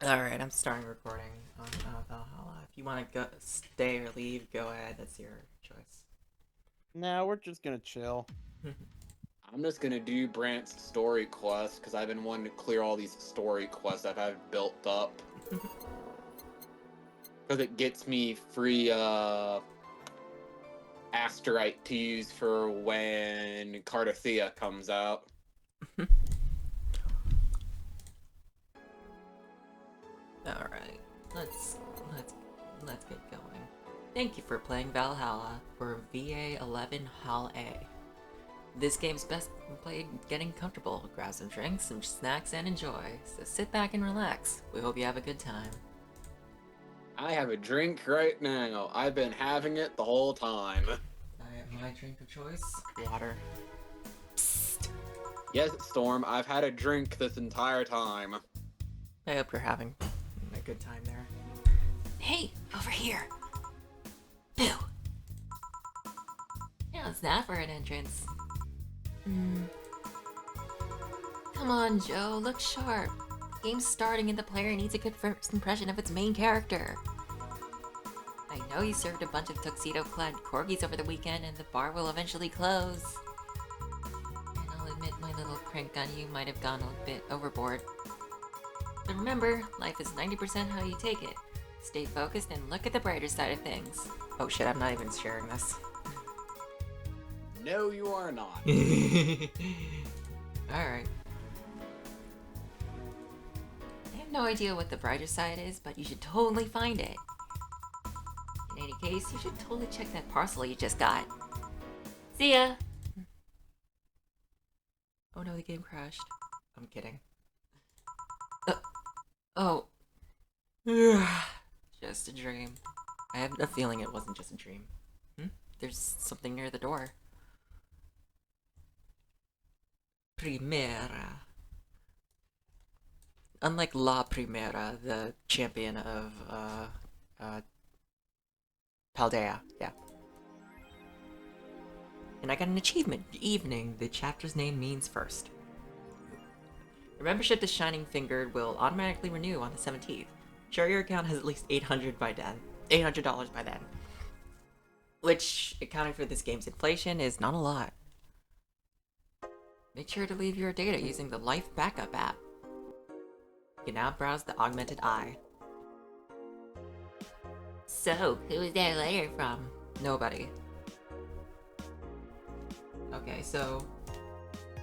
Alright, I'm starting recording on Valhalla. If you want to go, stay or leave, go ahead. That's your choice. Nah, we're just gonna chill. I'm just gonna do Brant's story quest because I've been wanting to clear all these story quests I've had built up. Because it gets me free asterite to use for when Cardathea comes out. Alright, let's let's let's get going. Thank you for playing Valhalla for Va-11 Hall A. This game's best played getting comfortable. Grab some drinks, some snacks, and enjoy. So sit back and relax. We hope you have a good time. I have a drink right now. I've been having it the whole time. I have my drink of choice. Water. Psst. Yes, Storm, I've had a drink this entire time. I hope you're having a good time there. Hey, over here. Boo. Yeah, it's that for an entrance. Come on, Joe, look sharp. The game's starting and the player needs a good first impression of its main character. I know you served a bunch of tuxedo-clad corgis over the weekend and the bar will eventually close. And I'll admit my little prank on you might have gone a bit overboard. But remember, life is 90% how you take it. Stay focused and look at the brighter side of things. Oh shit, I'm not even sharing this. No, you are not. Alright. I have no idea what the brighter side is, but you should totally find it. In any case, you should totally check that parcel you just got. See ya! Oh no, the game crashed. I'm kidding. Oh. Just a dream. I have a feeling it wasn't just a dream. There's something near the door. Primera. Unlike La Primera, the champion of, Paldea, yeah. And I got an achievement. Evening, the chapter's name means first. Your membership to Shining Finger will automatically renew on the 17th. Sure, your account has at least $800 by then. Which, accounting for this game's inflation, is not a lot. Make sure to leave your data using the Life Backup app. You can now browse the Augmented Eye. So, who is that letter from? Nobody. Okay, so...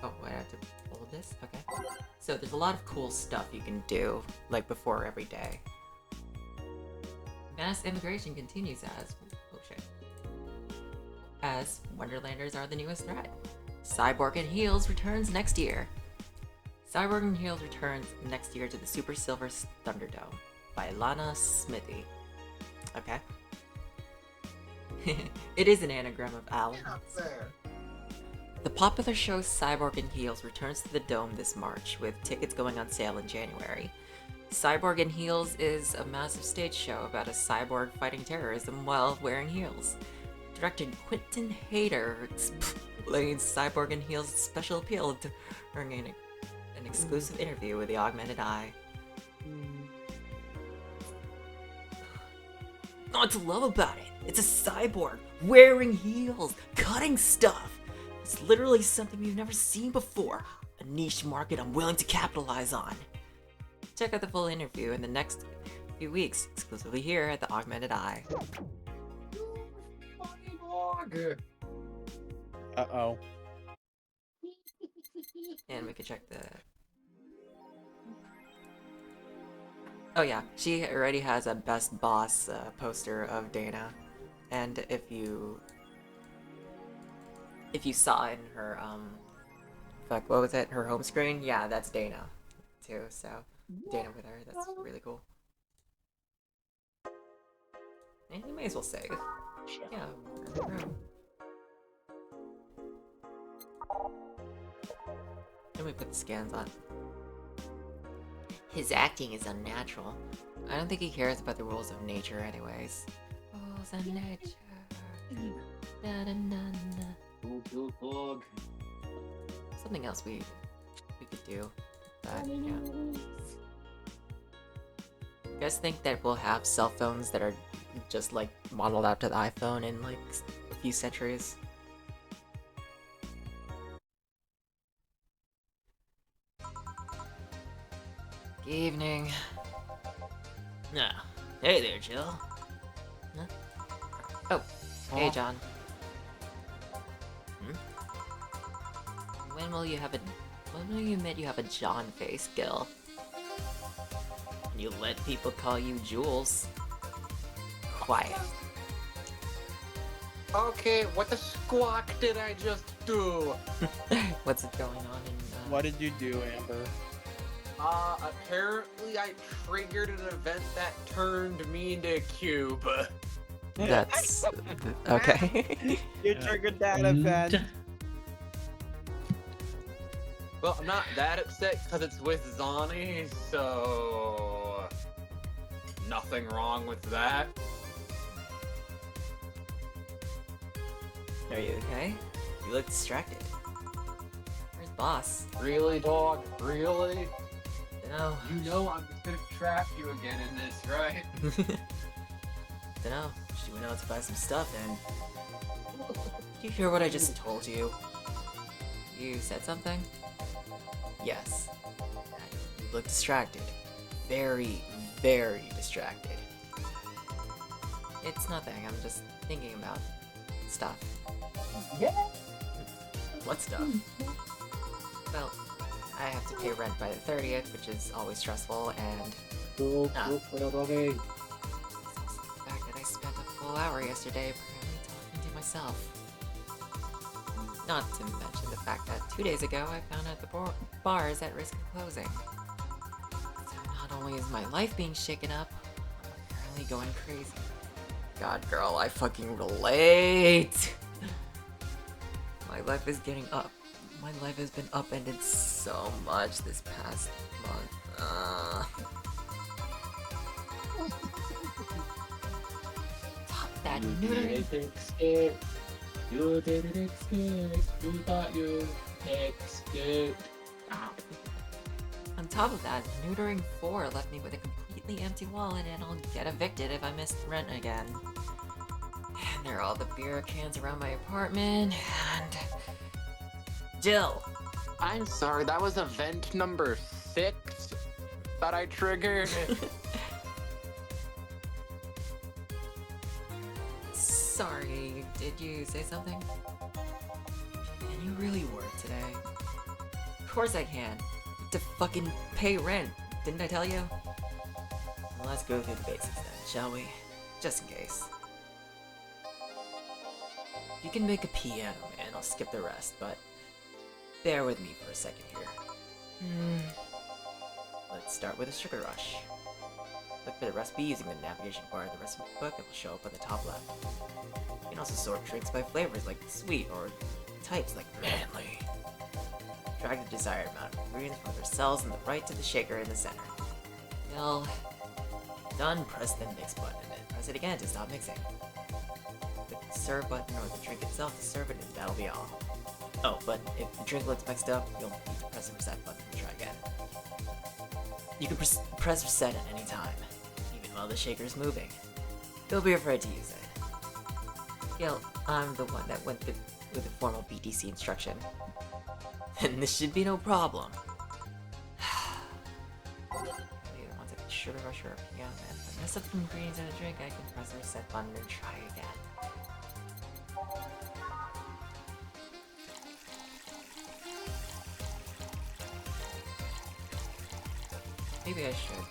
Oh, wait, I have to hold this? Okay. So there's a lot of cool stuff you can do, like before every day. Mass immigration continues as... Oh shit. As Wonderlanders are the newest threat. Cyborg and Heels returns next year. Cyborg and Heels returns next year to the Super Silver Thunderdome by Lana Smithy. Okay. It is an anagram of Al. The popular show Cyborg and Heels returns to the Dome this March, with tickets going on sale in January. Cyborg and Heels is a massive stage show about a cyborg fighting terrorism while wearing heels. Director Quentin Hayter explains Cyborg and Heels' special appeal during an exclusive interview with the Augmented Eye. Not to love about it, it's a cyborg, wearing heels, cutting stuff. It's literally something we've never seen before. A niche market I'm willing to capitalize on. Check out the full interview in the next few weeks, exclusively here at the Augmented Eye. Uh-oh. And we could check the... Oh yeah, she already has a Best Boss poster of Dana. And if you saw in her, fuck, what was it? Her home screen? Yeah, that's Dana, too, so... Dana with her, that's really cool. And you may as well save. Yeah, we're in the room. Then we put the scans on. His acting is unnatural. I don't think he cares about the rules of nature anyways. Rules of nature. Na, na, na, na. Something else we could do. But yeah. You guys think that we'll have cell phones that are just like modeled after the iPhone in like a few centuries? Good evening. Ah, hey there, Jill. Huh? Oh, hey, Huh? John. When will you admit you have a John face, Gil? You let people call you Jules. Quiet. Okay, what the squawk did I just do? What's going on in, What did you do, Amber? Apparently I triggered an event that turned me into a cube. That's... okay. You triggered that event. Well, I'm not that upset because it's with Zani, so... Nothing wrong with that. Are you okay? You look distracted. Where's boss? Really, dog? Really? Dunno. You know I'm just gonna trap you again in this, right? Dunno. She went out to buy some stuff and... Did you hear what I just told you? You said something? Yes. You look distracted. Very, very distracted. It's nothing, I'm just thinking about stuff. Yeah. What stuff? Well, I have to pay rent by the 30th, which is always stressful, and the fact that I spent a full hour yesterday apparently talking to myself. Not to mention the fact that 2 days ago I found out the bar is at risk of closing. So not only is my life being shaken up, I'm apparently going crazy. God, girl, I fucking relate! My life is getting up. My life has been upended so much this past month. Stop that neutering. Escape. You didn't escape. You thought you escaped. On top of that, neutering 4 left me with a completely empty wallet, and I'll get evicted if I miss rent again. And there are all the beer cans around my apartment, and... Jill! I'm sorry, that was event number 6 that I triggered. Sorry, did you say something? Can you really work today? Of course I can. To fucking pay rent, didn't I tell you? Well, let's go through the basics then, shall we? Just in case. You can make a piano, man, I'll skip the rest, but bear with me for a second here. Let's start with a sugar rush. Look for the recipe using the navigation bar of the recipe book that will show up on the top left. You can also sort drinks by flavors like sweet or types like manly. Drag the desired amount of ingredients from their cells in the right to the shaker in the center. Until done, press the mix button and then press it again to stop mixing. Click the serve button or the drink itself to serve it and that'll be all. Oh, but if the drink looks mixed up, you'll need to press the reset button and try again. You can press reset at any time, even while the shaker is moving. Don't be afraid to use it. Gil, I'm the one that went with the formal BTC instruction. And this should be no problem. I either want a sugar rush or a piano, man. If I mess up the ingredients in a drink, I can press the reset button and try again. Maybe I should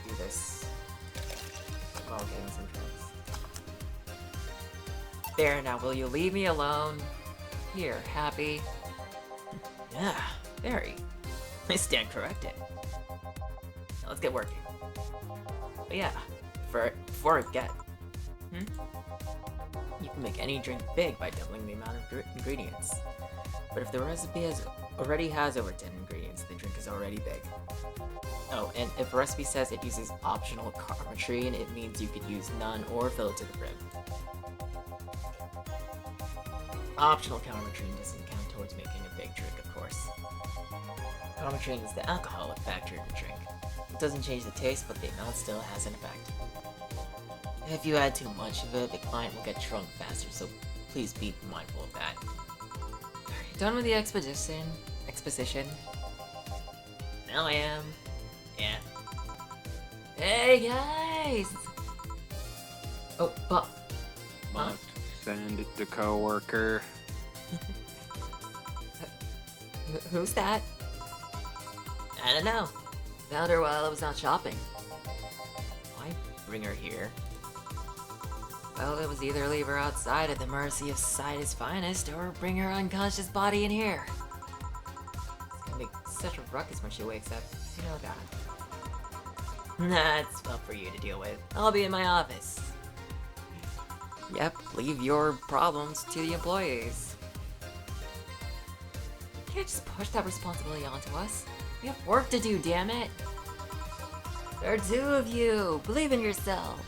do this while getting some drinks. There, now will you leave me alone? Here, happy? Yeah, very. I stand corrected. Now let's get working. But yeah, before I forget, you can make any drink big by doubling the amount of ingredients. But if the recipe already has over 10 ingredients, the drink is already big. Oh, and if a recipe says it uses optional carbonatrine, it means you could use none or fill it to the brim. Optional carbonatrine doesn't count towards making a big drink, of course. Pomegranate is the alcoholic factor in the drink. It doesn't change the taste, but the amount still has an effect. If you add too much of it, the client will get drunk faster, so please be mindful of that. Done with the exposition? Now I am. Yeah. Hey guys! Oh, but Must send it to coworker. who's that? I don't know. Found her while I was out shopping. Why bring her here? Well, it was either leave her outside at the mercy of society's finest, or bring her unconscious body in here. It's gonna make such a ruckus when she wakes up. You know that. That's tough for you to deal with. I'll be in my office. Yep, leave your problems to the employees. You can't just push that responsibility onto us. We have work to do, damn it! There are two of you! Believe in yourselves!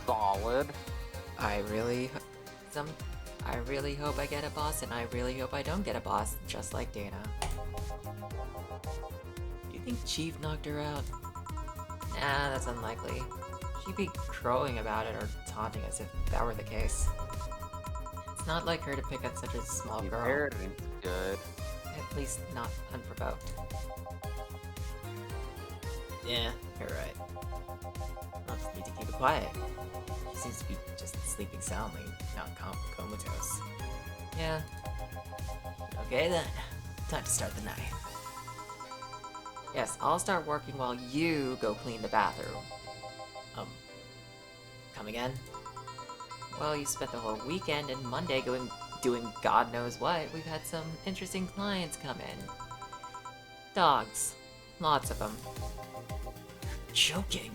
Solid. I really hope I get a boss, and I really hope I don't get a boss, just like Dana. Do you think Chief knocked her out? Nah, that's unlikely. She'd be crowing about it or taunting us if that were the case. It's not like her to pick on such a small girl. Parenting's good. At least not unprovoked. Yeah, you're right. I'll just need to keep it quiet. She seems to be just sleeping soundly, not comatose. Yeah. Okay then, time to start the night. Yes, I'll start working while you go clean the bathroom. Come again? Well, you spent the whole weekend and Monday doing God knows what. We've had some interesting clients come in. Dogs. Lots of them. Joking.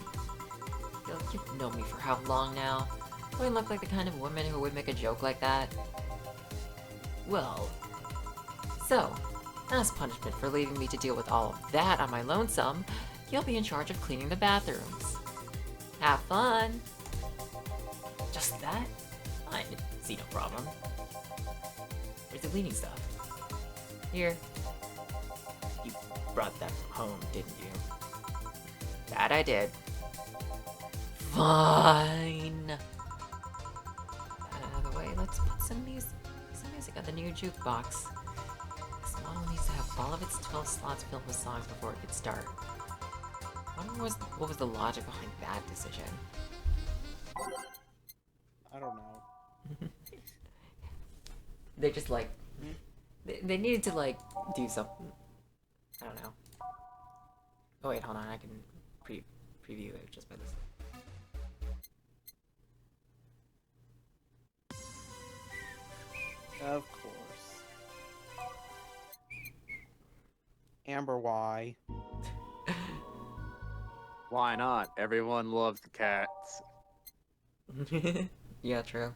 You've known me for how long now? Do I look like the kind of woman who would make a joke like that? Well, So, as punishment for leaving me to deal with all of that on my lonesome, you'll be in charge of cleaning the bathrooms. Have fun! just that? I see no problem. Where's the cleaning stuff? Here. You brought that from home, didn't you? That I did. Fine. Out of the way, let's put some music on the new jukebox. This model needs to have all of its 12 slots filled with songs before it could start. I wonder what was the logic behind that decision? I don't know. They just like they needed to like do something. I don't know. Oh wait, hold on. I can preview it just by this. Of course. Amber, why? Why not? Everyone loves cats. Yeah, true.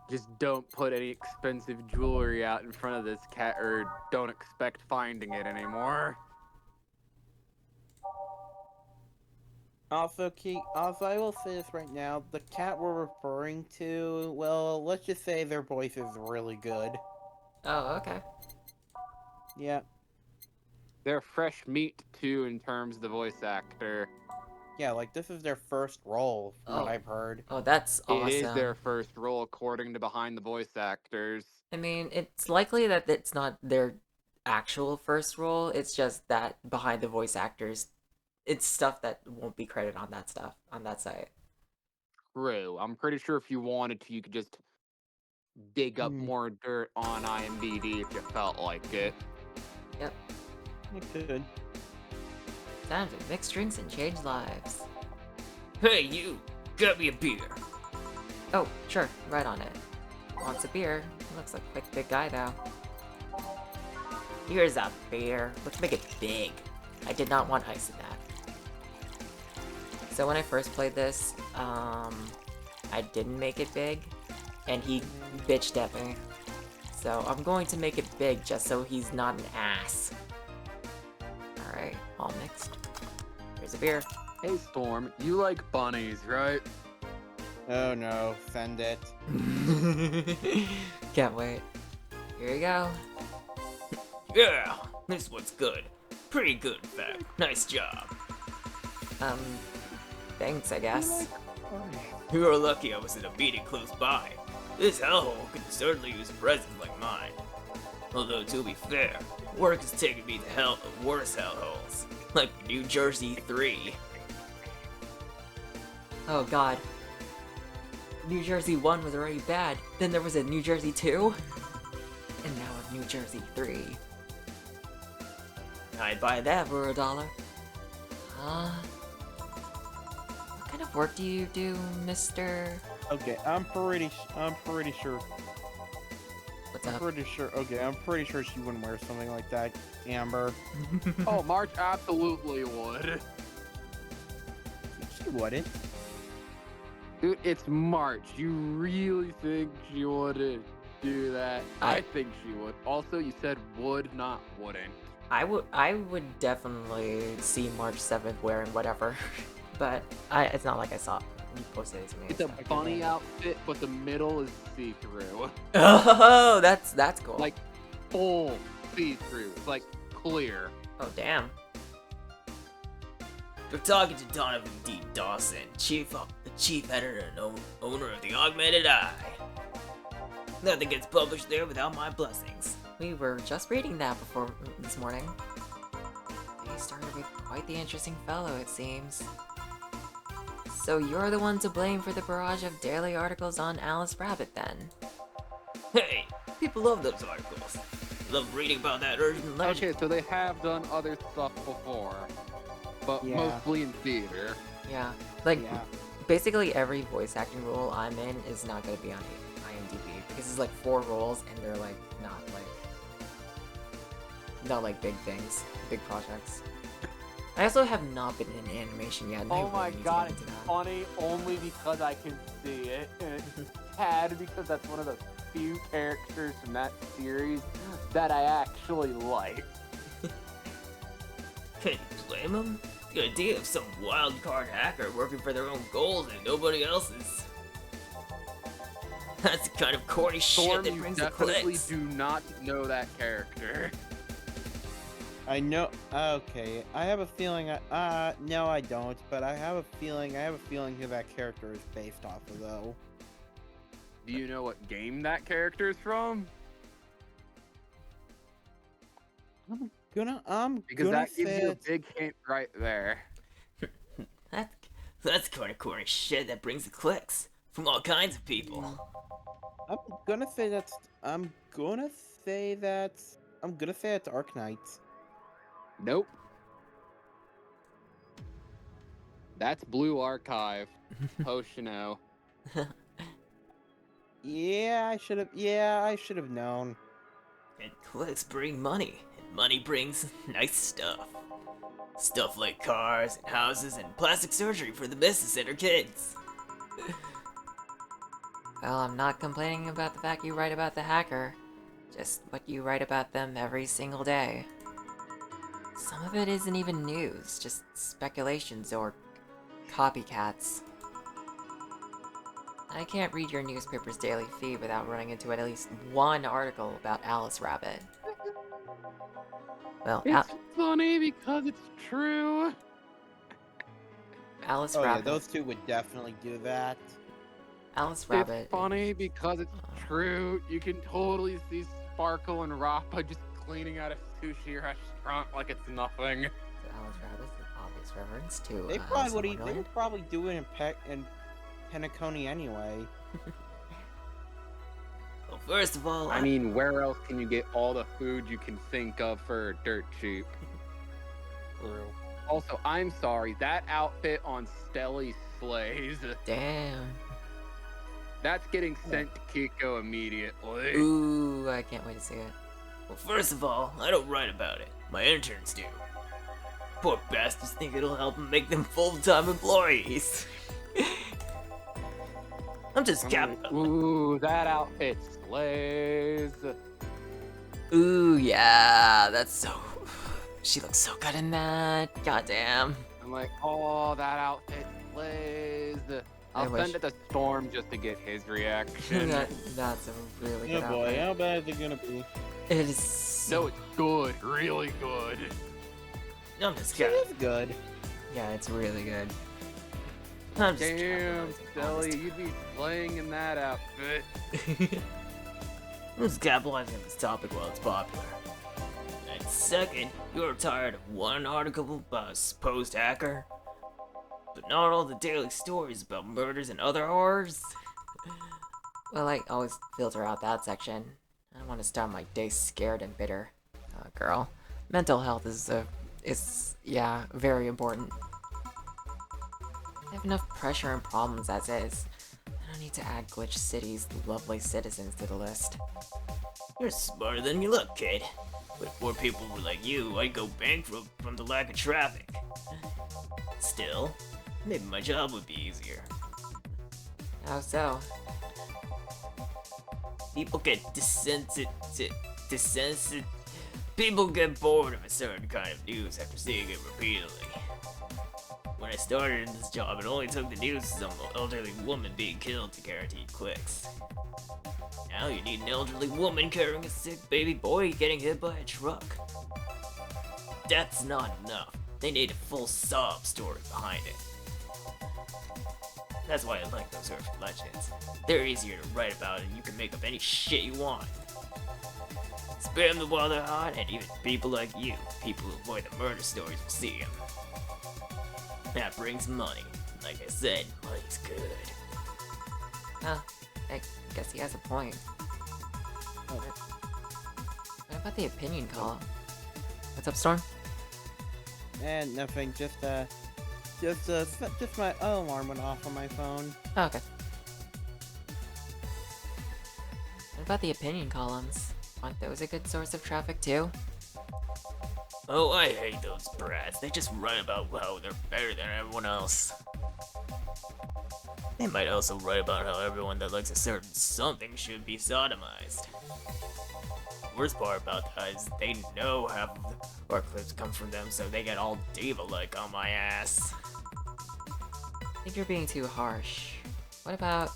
Just don't put any expensive jewelry out in front of this cat, or don't expect finding it anymore. Also, I will say this right now, the cat we're referring to, well, let's just say their voice is really good. Oh, okay. Yeah. They're fresh meat, too, in terms of the voice actor. Yeah, like, this is their first role, from what Oh. I've heard. Oh, that's awesome. It is their first role, according to Behind the Voice Actors. I mean, it's likely that it's not their actual first role. It's just that behind the voice actors, it's stuff that won't be credited on that stuff on that site. True. I'm pretty sure if you wanted to, you could just dig up Hmm. more dirt on IMDb if you felt like it. Yep. It could. Time to mix drinks and change lives. Hey, you! Get me a beer! Oh, sure, right on it. Wants a beer. Looks like quite a big guy though. Here's a beer. Let's make it big. I did not want ice in that. So when I first played this, I didn't make it big, and he bitched at me. So I'm going to make it big just so he's not an ass. Alright, all mixed. Here's a beer. Hey, Storm, you like bunnies, right? Oh no, send it. Can't wait. Here you go. Yeah, this one's good. Pretty good, in fact. Nice job. Thanks, I guess. You were lucky I was in a meeting close by. This hellhole could certainly use a presence like mine. Although, to be fair, work has taken me to worse hellholes. Like New Jersey 3. Oh god. New Jersey 1 was already bad. Then there was a New Jersey 2. And now a New Jersey 3. I'd buy that for $1. What kind of work do you do, Mr. Okay, I'm pretty sure. What's I'm up? pretty sure. Okay, I'm pretty sure she wouldn't wear something like that, Amber. Oh, March absolutely would. She wouldn't. Dude, it's March. You really think she wouldn't do that? I think she would. Also, you said would, not wouldn't. I would definitely see March 7th wearing whatever. But it's not like I saw you posted it to me. It's a bunny outfit, but the middle is see-through. Oh, that's cool. Like, full see-through. It's like clear. Oh damn. We're talking to Donovan D. Dawson, the chief editor and owner of the Augmented Eye. Nothing gets published there without my blessings. We were just reading that before this morning. They started with quite the interesting fellow, it seems. So you're the one to blame for the barrage of daily articles on Alice Rabbit, then? Hey, people love those articles. Love reading about that urgent legend. Okay, so they have done other stuff before, but Yeah. mostly in theater. Yeah. Like, Yeah. basically every voice acting role I'm in is not going to be on IMDb, because it's like 4 roles, and they're like, not like big things, big projects. I also have not been in animation yet. And I Oh my really need to god, get it's into that. funny only because I can see it, and it's sad because that's one of the few characters from that series that I actually like. Can you blame them? The idea of some wild card hacker working for their own goals and nobody else's. That's the kind of corny shit Storm, that you brings the definitely clicks. do not know that character. I know. Okay, I have a feeling. No, I don't. But I have a feeling who that character is based off of, though. Do you know what game that character is from? I'm Because gonna that gives say you a it's- big hint right there. That's the kind of corny shit that brings the clicks from all kinds of people. I'm gonna say that's Arknights. Nope. That's Blue Archive. Hoshino. Yeah, I should have known. And clicks bring money, and money brings nice stuff. Stuff like cars and houses and plastic surgery for the missus and her kids. Well, I'm not complaining about the fact you write about the hacker. Just what you write about them every single day. Some of it isn't even news, just speculations or copycats. I can't read your newspaper's daily feed without running into at least one article about Alice Rabbit. Well, It's funny because it's true. Alice Oh yeah, Rabbit. those two would definitely do that. Alice Rabbit. It's funny because it's true. You can totally see Sparkle and Rappa just cleaning out a sushi restaurant like it's nothing. Alice Rabbit is an obvious reference to They Alice probably in would. They Wonderland. would probably do it in Penacony anyway. Well, first of all, I mean, where else can you get all the food you can think of for dirt cheap? Also, I'm sorry, that outfit on Stelly slays. Damn. That's getting sent to Kiko immediately. Ooh, I can't wait to see it. well, first of all, I don't write about it. My interns do. Poor bastards think it'll help them make them full-time employees. I'm just Ooh, that outfit slays. Ooh, yeah, that's so... She looks so good in that. Goddamn. I'm like, oh, that outfit slays. I'll wish. send it to Storm just to get his reaction. That's a really good Oh boy, outfit. how bad is it gonna be? It is No, it's good, really good. I'm just It kind is good. yeah, it's really good. I'm just Damn, capitalizing on Sally, you'd be playing in that outfit. I'm just capitalizing on this topic while it's popular. And second, you're tired of one article about a supposed hacker, but not all the daily stories about murders and other horrors. Well, I always filter out that section. I don't want to start my day scared and bitter. Girl, mental health is yeah, very important. I have enough pressure and problems as is. I don't need to add Glitch City's lovely citizens to the list. You're smarter than you look, kid. But if more people were like you, I'd go bankrupt from the lack of traffic. Still, maybe my job would be easier. How so? People get People get bored of a certain kind of news after seeing it repeatedly. When I started in this job, it only took the news of some elderly woman being killed to guarantee clicks. Now you need an elderly woman carrying a sick baby boy getting hit by a truck. That's not enough. They need a full sob story behind it. That's why I like those urban legends. They're easier to write about and you can make up any shit you want. Spam them while they're hot, and even people like you, people who avoid the murder stories, will see them. That brings money. Like I said, money's good. Huh, I guess he has a point. What about the opinion column? What's up, Storm? And nothing, just my alarm went off on my phone. Oh, okay. What about the opinion columns? Aren't those a good source of traffic too? Oh, I hate those brats. They just write about how they're better than everyone else. They might also write about how everyone that likes a certain something should be sodomized. The worst part about that is they know half of our clips come from them, so they get all diva-like on my ass. I think you're being too harsh. What about...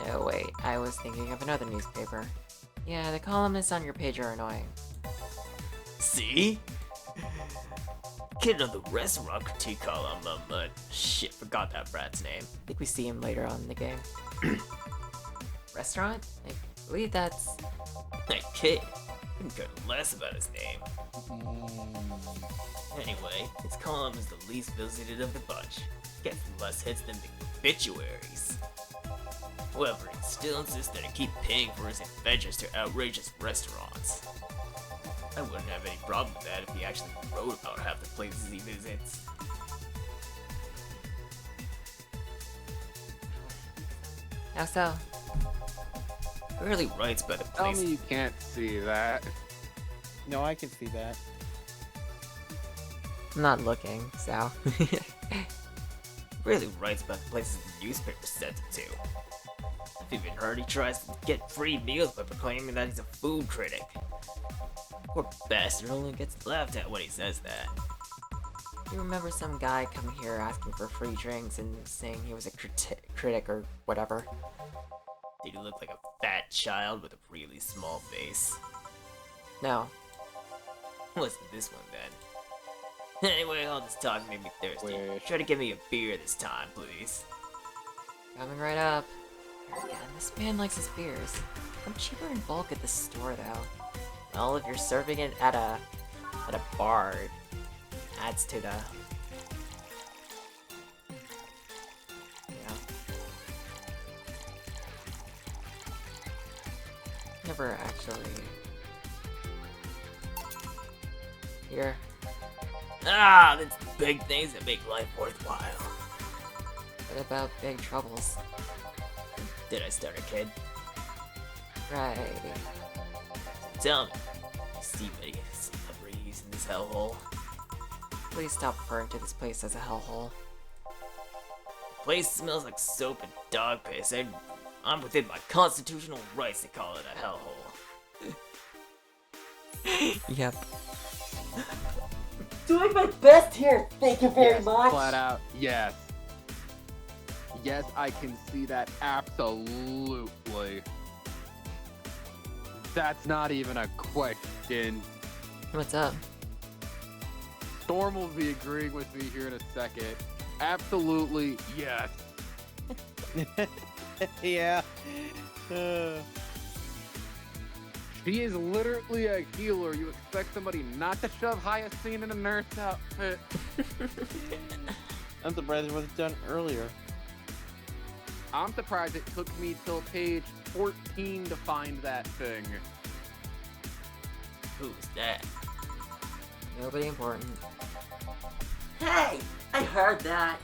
No, wait, I was thinking of another newspaper. Yeah, the columnists on your page are annoying. See? Kid on the restaurant critique column, shit, forgot that brat's name. I think we see him later on in the game. Restaurant? I believe that's... That kid, couldn't care less about his name. Anyway, his column is the least visited of the bunch. Gets less hits than the obituaries. However, he still insists that he keep paying for his adventures to outrageous restaurants. I wouldn't have any problem with that if he actually wrote about half the places he visits. How so? He rarely writes about the Tell place. me you can't see that. No, I can see that. I'm not looking, so... Rarely writes about the places the newspaper sent him to. I've even heard he tries to get free meals by proclaiming that he's a food critic. Poor bastard only gets laughed at when he says that. You remember some guy coming here asking for free drinks and saying he was a critic or whatever? Did he look like a fat child with a really small face? No. Wasn't this one then? Anyway, all this talk made me thirsty. Wish. Try to give me a beer this time, please. Coming right up. Again, this man likes his beers. I'm cheaper in bulk at the store, though. Well, if you're serving it at a bar, it adds to the... Never actually... Here. Ah, that's the big things that make life worthwhile. What about big troubles? Did I start a kid? Right. Tell me, you see many celebrities in this hellhole? Please stop referring to this place as a hellhole. The place smells like soap and dog piss, and I'm within my constitutional rights to call it a hellhole. Yep. Doing my best here. Thank you very Yes, much. flat out, yes. Yes, I can see that absolutely. That's not even a question. What's up? Storm will be agreeing with me here in a second. Absolutely, yes. Yeah. She is literally a healer. You expect somebody not to shove Hyacinth in a nurse outfit? I'm surprised it wasn't done earlier. I'm surprised it took me till page 14 to find that thing. Who's that? Nobody important. Hey, I heard that.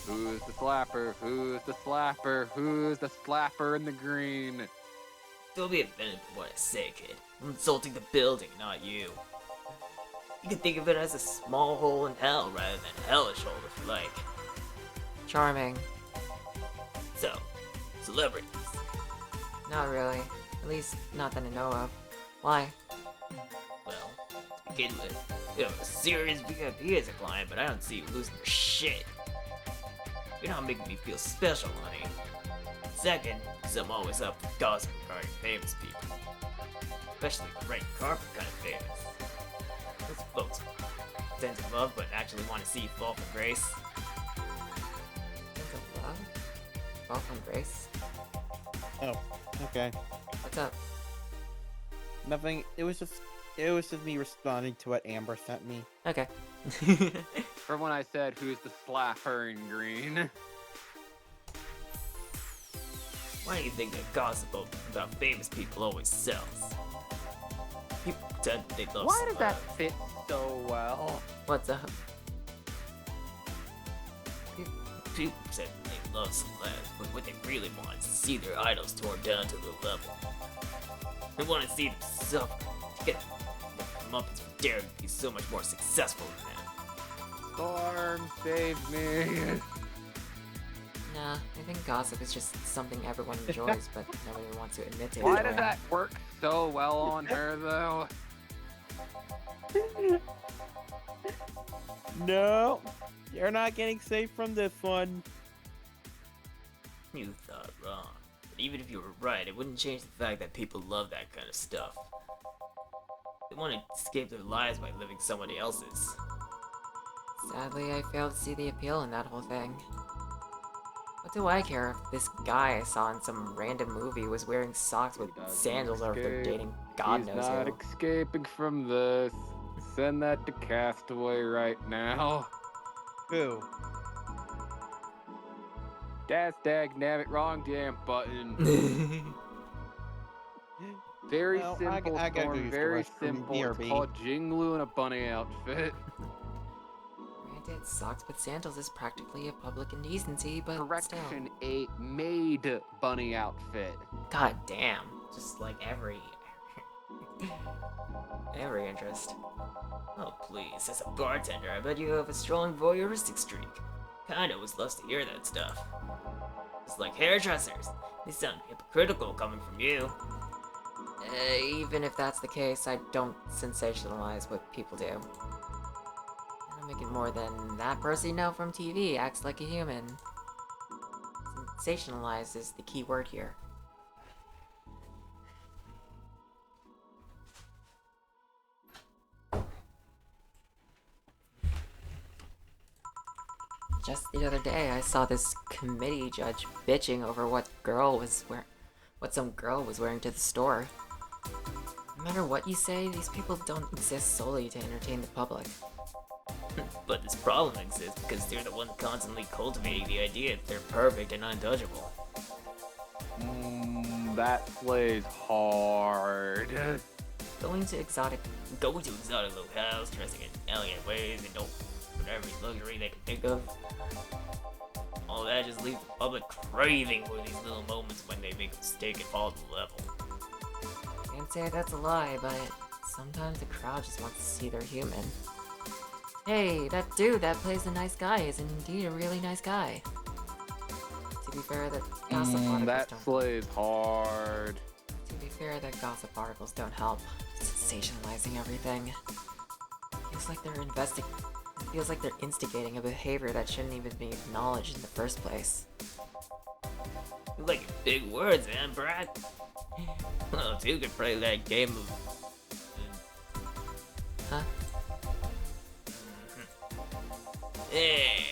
Who's the slapper? Who's the slapper? Who's the slapper in the green? Don't be offended for what I say, kid. I'm insulting the building, not you. You can think of it as a small hole in hell rather than a hellish hole if you like. Charming. So, celebrities. Not really. At least, not that I know of. Why? Well, to begin with, you have a serious VIP as a client, but I don't see you losing your shit. You're not making me feel special, honey. Second, because I'm always up for gossip regarding famous people. Especially the red carpet kind of famous. Those folks tend to love but actually want to see you fall from grace. Think of love? Fall from grace? Oh, okay. What's up? Nothing. It was just me responding to what Amber sent me. Okay. From when I said, who's the slapper in green? Why do you think that gossip about famous people always sells? People pretend that they love Why does that celebs. fit so well? What's up? People pretend that they love celebs, but what they really want is to see their idols torn down to the level. They want to see them suffer, to get their comeuppance for daring to be so much more successful than them. Storm, save me. Nah, I think gossip is just something everyone enjoys, but nobody wants to admit to it. Why does that work so well on her, though? No, you're not getting safe from this one. You thought wrong. But even if you were right, it wouldn't change the fact that people love that kind of stuff. They want to escape their lives by living somebody else's. Sadly, I failed to see the appeal in that whole thing. What do I care if this guy I saw in some random movie was wearing socks with sandals or if they're dating God He's knows not who? escaping from this. Send that to Castaway right now. Who? That's dagnabbit, wrong damn button. Very Well, simple, I gotta go Storm, use the very restroom, simple. It's BRB. called Jinglu in a bunny outfit. Granted, socks with sandals is practically a public indecency, but still. Correction, a maid bunny outfit. God damn. Just like every interest. Oh please, as a bartender, I bet you have a strong voyeuristic streak. Kinda always loves to hear that stuff. It's like hairdressers. They sound hypocritical coming from you. Even if that's the case, I don't sensationalize what people do. I don't make it more than that person you know from TV acts like a human. Sensationalize is the key word here. Just the other day, I saw this committee judge bitching over what some girl was wearing to the store. No matter what you say, these people don't exist solely to entertain the public. But this problem exists because they're the one constantly cultivating the idea that they're perfect and untouchable. That plays hard. Going to exotic locales, dressing in elegant ways, and don't put every luxury they can think of. All that just leaves the public craving for these little moments when they make a mistake and fall to the level. Can't say that's a lie, but sometimes the crowd just wants to see they're human. Hey, that dude that plays the nice guy is indeed a really nice guy. To be fair, the gossip That articles plays hard. To be fair, the gossip articles don't help sensationalizing everything. Feels like they're Feels like they're instigating a behavior that shouldn't even be acknowledged in the first place. You like big words, man, Brad. Well, two could play that game of... Huh? Hey,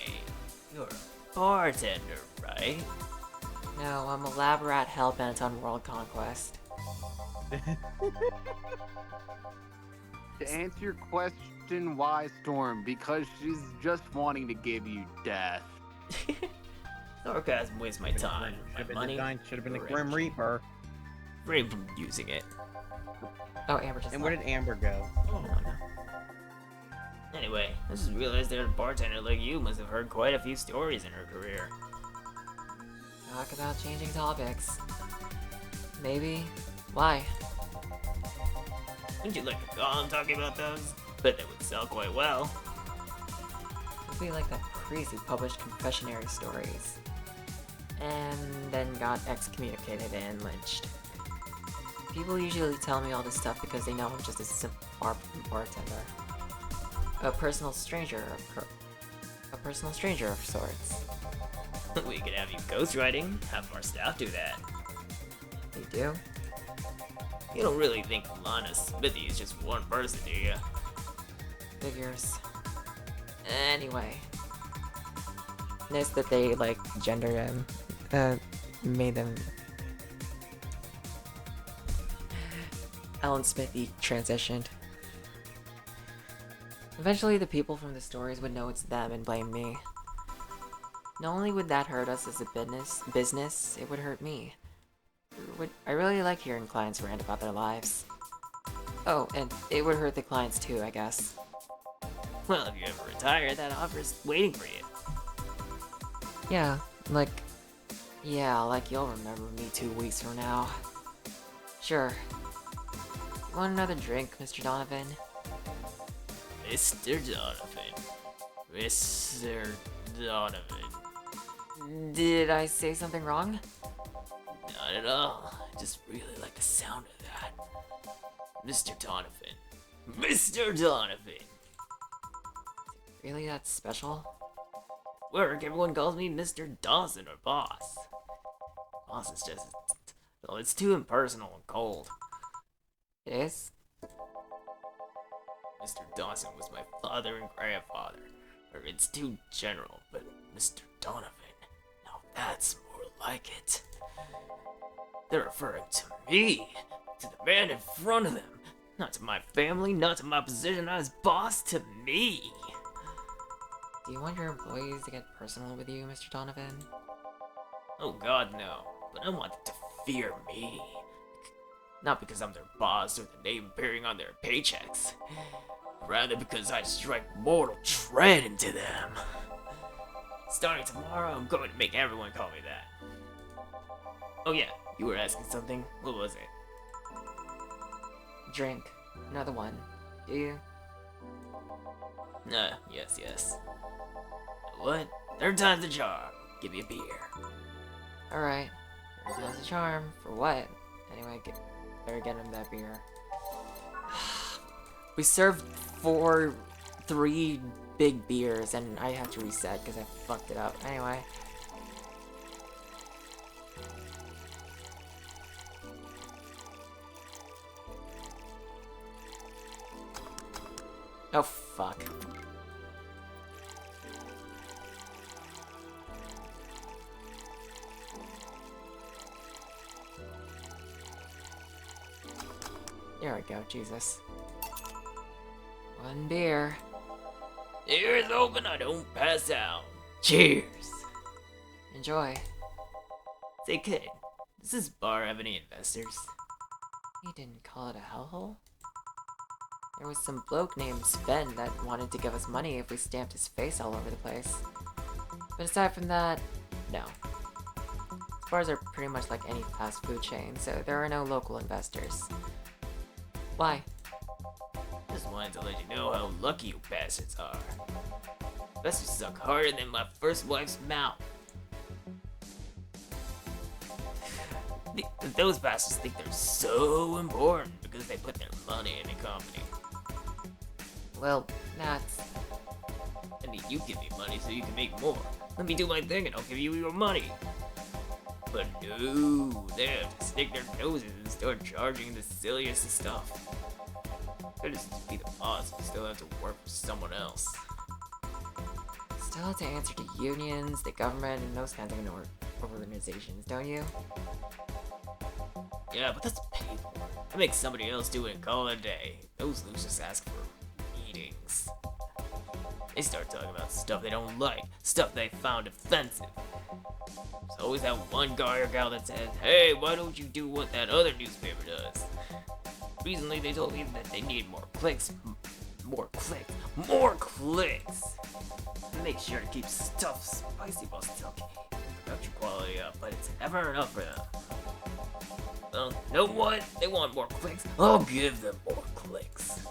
you're a bartender, right? No, I'm a lab rat hell-bent on world conquest. To answer your question, why Storm? Because she's just wanting to give you death. Sarcasm wastes my time. Should My money. have been the or Grim energy. Reaper. Refrain from using it. Oh, Amber just And where did Amber go? I don't know. Anyway, I just realized that a bartender like you must have heard quite a few stories in her career. Talk about changing topics. Maybe. Why? Wouldn't you like to call him talking about those? Bet they would sell quite well. It'd be like that priest who published confessionary stories. And then got excommunicated and lynched. People usually tell me all this stuff because they know I'm just a simple bartender. A personal stranger of sorts. We could have you ghostwriting, have our staff do that. You do? You don't really think Lana Smithy is just one person, do you? Figures. Anyway. Nice that they, like, gender him. Made them... Alan Smithy transitioned. Eventually the people from the stories would know it's them and blame me. Not only would that hurt us as a business, it would hurt me. I really like hearing clients rant about their lives. Oh, and it would hurt the clients too, I guess. Well, if you ever retire, that offer's waiting for you. Yeah, like you'll remember me 2 weeks from now. Sure. You want another drink, Mr. Donovan? Mr. Donovan. Mr. Donovan. Did I say something wrong? Not at all. I just really like the sound of that. Mr. Donovan. Mr. Donovan. Really that special? Work, everyone calls me Mr. Dawson or Boss. Boss is just... well, it's too impersonal and cold. It is? Mr. Dawson was my father and grandfather. Or it's too general, but Mr. Donovan, now that's more like it. They're referring to me, to the man in front of them. Not to my family, not to my position as boss, to me. Do you want your employees to get personal with you, Mr. Donovan? Oh god, no. But I want them to fear me. Not because I'm their boss or the name appearing on their paychecks. Rather because I strike mortal dread into them. Starting tomorrow, I'm going to make everyone call me that. Oh yeah, you were asking something? What was it? Drink. Another one. Do you? Yes. What? Third time's the charm. Give me a beer. Alright. There's a charm. For what? Anyway, better get him that beer. We served 3 big beers, and I had to reset because I fucked it up. Anyway. Oh, fuck. There we go, Jesus. 1 beer. Ears open, I don't pass out. Cheers. Enjoy. Say, kid, does this bar have any investors? You didn't call it a hellhole? There was some bloke named Sven that wanted to give us money if we stamped his face all over the place. But aside from that, no. Bars are pretty much like any fast food chain, so there are no local investors. Why? Just wanted to let you know how lucky you bastards are. Investors suck harder than my first wife's mouth. Those bastards think they're so important because they put their money in the company. Well, that's... I mean, you give me money so you can make more. Let me do my thing and I'll give you your money. But no, they have to stick their noses and start charging the silliest of stuff. Better just be the boss and still have to work for someone else. Still have to answer to unions, the government, and those kinds of organizations, don't you? Yeah, but that's painful. I make somebody else do it and call it a day. Those losers ask for meetings. They start talking about stuff they don't like, stuff they found offensive. There's always that one guy or gal that says, hey, why don't you do what that other newspaper does? Recently they told me that they need more clicks. More clicks. More clicks! Make sure to keep stuff spicy while still keeping production quality up, but it's never enough for them. Well, you know what? They want more clicks. I'll give them more clicks.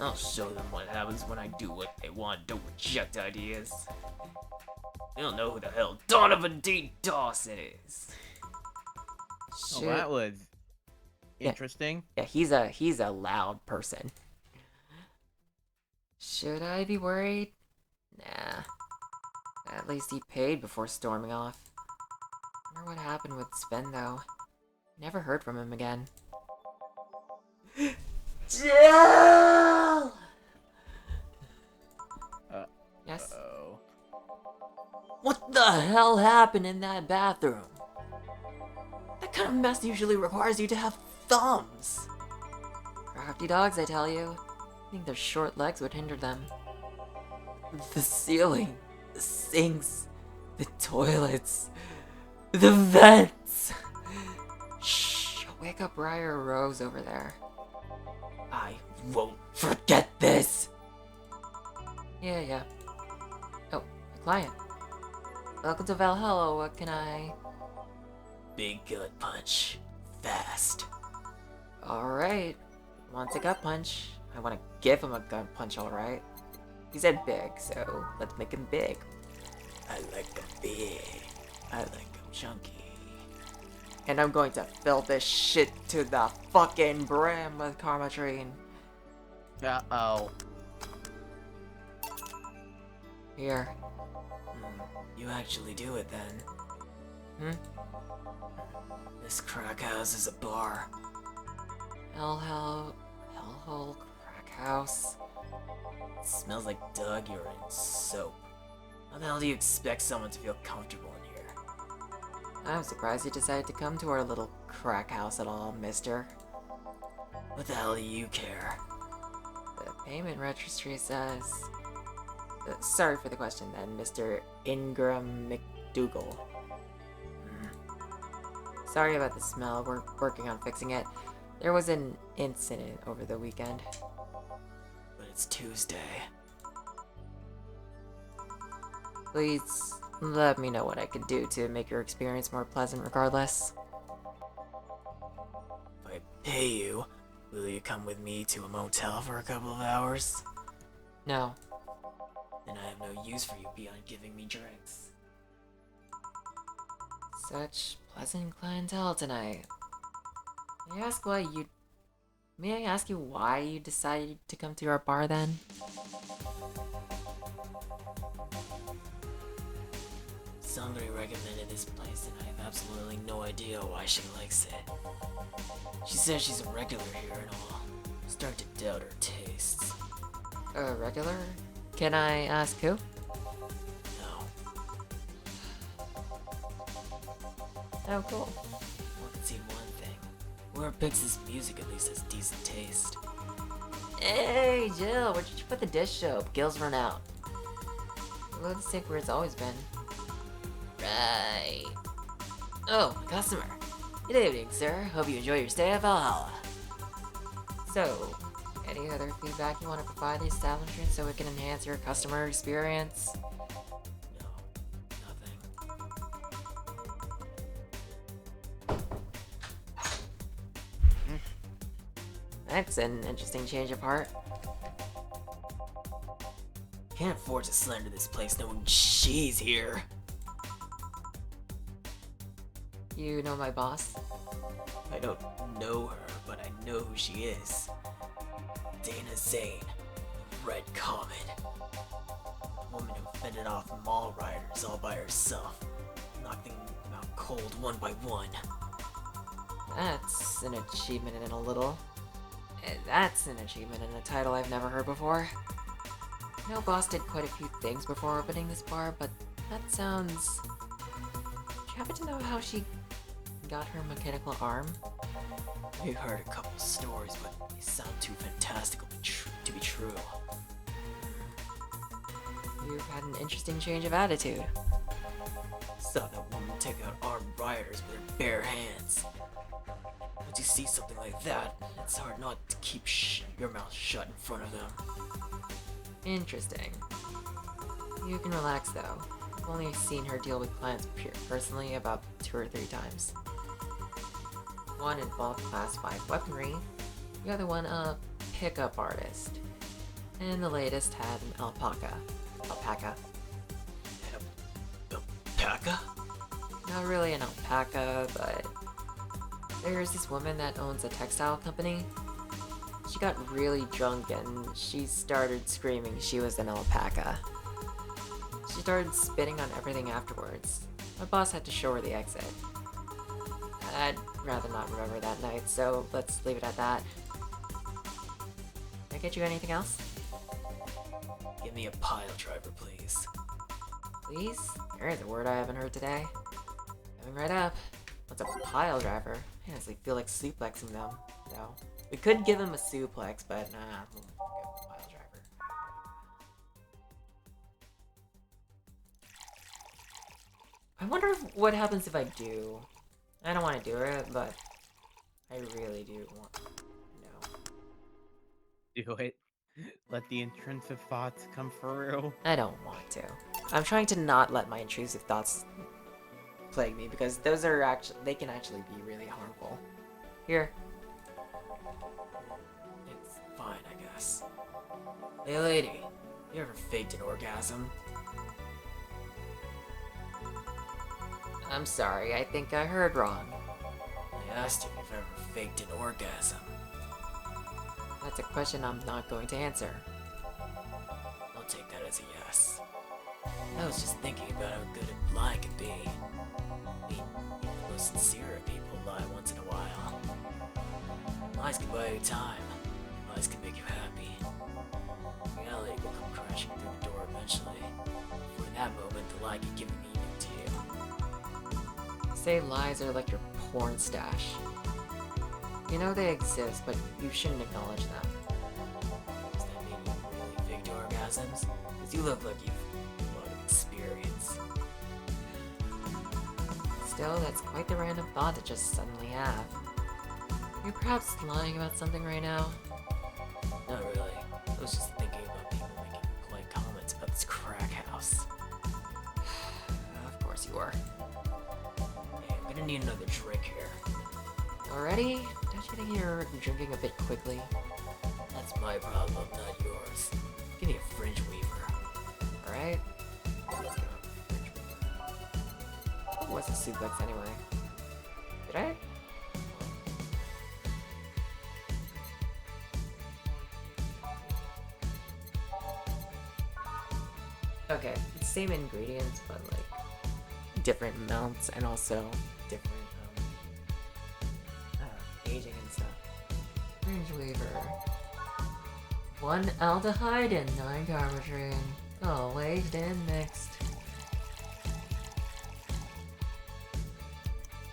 I'll show them what happens when I do what they want, don't reject ideas. They don't know who the hell Donovan D. Dawson is. Oh, Shoot. that was Yeah. interesting. Yeah, he's a loud person. Should I be worried? Nah. At least he paid before storming off. Wonder what happened with Sven though. Never heard from him again. Jill! Yes? Oh. What the hell happened in that bathroom? That kind of mess usually requires you to have thumbs. Crafty dogs, I tell you. I think their short legs would hinder them. The ceiling, the sinks, the toilets, the vents. Shh, wake up Briar Rose over there. I won't forget this. Yeah. Oh, a client. Welcome to Valhalla, what can I... Big gut punch. Fast. Alright. Wants a gut punch. I want to give him a gut punch, alright. He said big, so let's make him big. I like them big. I like them chunky. And I'm going to fill this shit to the fucking brim with Karmatrine. Uh-oh. Here. You actually do it then. This crack house is a bar. Hellhole crack house. It smells like dog urine and soap. How the hell do you expect someone to feel comfortable in here? I'm surprised you decided to come to our little crack house at all, mister. What the hell do you care? The payment registry says... sorry for the question then, Mr. Ingram McDougal. Sorry about the smell, we're working on fixing it. There was an incident over the weekend. But it's Tuesday. Please let me know what I can do to make your experience more pleasant regardless. If I pay you, will you come with me to a motel for a couple of hours? No. Then I have no use for you beyond giving me drinks. Such pleasant clientele tonight. May I ask you why you decided to come to our bar then? Somebody recommended this place and I have absolutely no idea why she likes it. She says she's a regular here and all. I'm starting to doubt her tastes. A regular? Can I ask who? No. Oh, cool. Well, I can see one thing. Whoever picks this music at least has decent taste. Hey, Jill, where'd you put the dish soap? Gil's run out. Well, let's take where it's always been. Right. Oh, a customer. Good evening, sir. Hope you enjoy your stay at Valhalla. So, any other feedback you want to provide the establishment so it can enhance your customer experience? No. Nothing. That's an interesting change of heart. Can't afford to slander this place knowing she's here. You know my boss? I don't know her, but I know who she is. Dana Zane, Red Comet. Woman fended off mall riders all by herself, knocking them out cold one by one. That's an achievement in a little. That's an achievement in a title I've never heard before. I know Boss did quite a few things before opening this bar, but that sounds... Do you happen to know how she got her mechanical arm? We've heard a couple stories, but they sound too fantastical to be true. You've had an interesting change of attitude. Saw that woman take out armed rioters with her bare hands. Once you see something like that, it's hard not to keep your mouth shut in front of them. Interesting. You can relax though. I've only seen her deal with clients personally about 2 or 3 times. One involved class 5 weaponry, the other one a pickup artist, and the latest had an alpaca. Alpaca? Not really an alpaca, but there's this woman that owns a textile company. She got really drunk and she started screaming she was an alpaca. She started spitting on everything afterwards. My boss had to show her the exit. I'd rather not remember that night, so let's leave it at that. Can I get you anything else? Give me a pile driver, please. Please? There's a word I haven't heard today. Coming right up. What's a pile driver? I honestly feel like suplexing them, though. We could give him a suplex, but nah, we'll give him a pile driver. I wonder what happens if I do. I don't want to do it, but I really do want to know. Do it. Let the intrusive thoughts come through. I don't want to. I'm trying to not let my intrusive thoughts plague me because those are they can actually be really harmful. Here. It's fine, I guess. Hey lady, you ever faked an orgasm? I'm sorry, I think I heard wrong. I asked you if you've ever faked an orgasm. That's a question I'm not going to answer. I'll take that as a yes. I was just thinking about how good a lie can be. I mean, even the most sincere of people lie once in a while. Lies can buy you time. Lies can make you happy. Reality will come crashing through the door eventually. For that moment, the lie can give meaning to you. Say lies are like your porn stash. You know they exist, but you shouldn't acknowledge them. Does that mean you really faked orgasms? Because you look like you've a lot of experience. Still, that's quite the random thought to just suddenly have. You're perhaps lying about something right now? Not really. I was just thinking about people making polite comments about this crack house. Of course you are. Hey, I'm gonna need another drink here. Already? Don't you think you're drinking a bit quickly? That's my problem, not yours. Give me a fringe weaver. Alright? Let's go. What was a suplex anyway? Did I? Okay, it's same ingredients, but like different amounts and also different aging and stuff. Fringe weaver. 1 aldehyde and 9 carbotrine. All aged and mixed.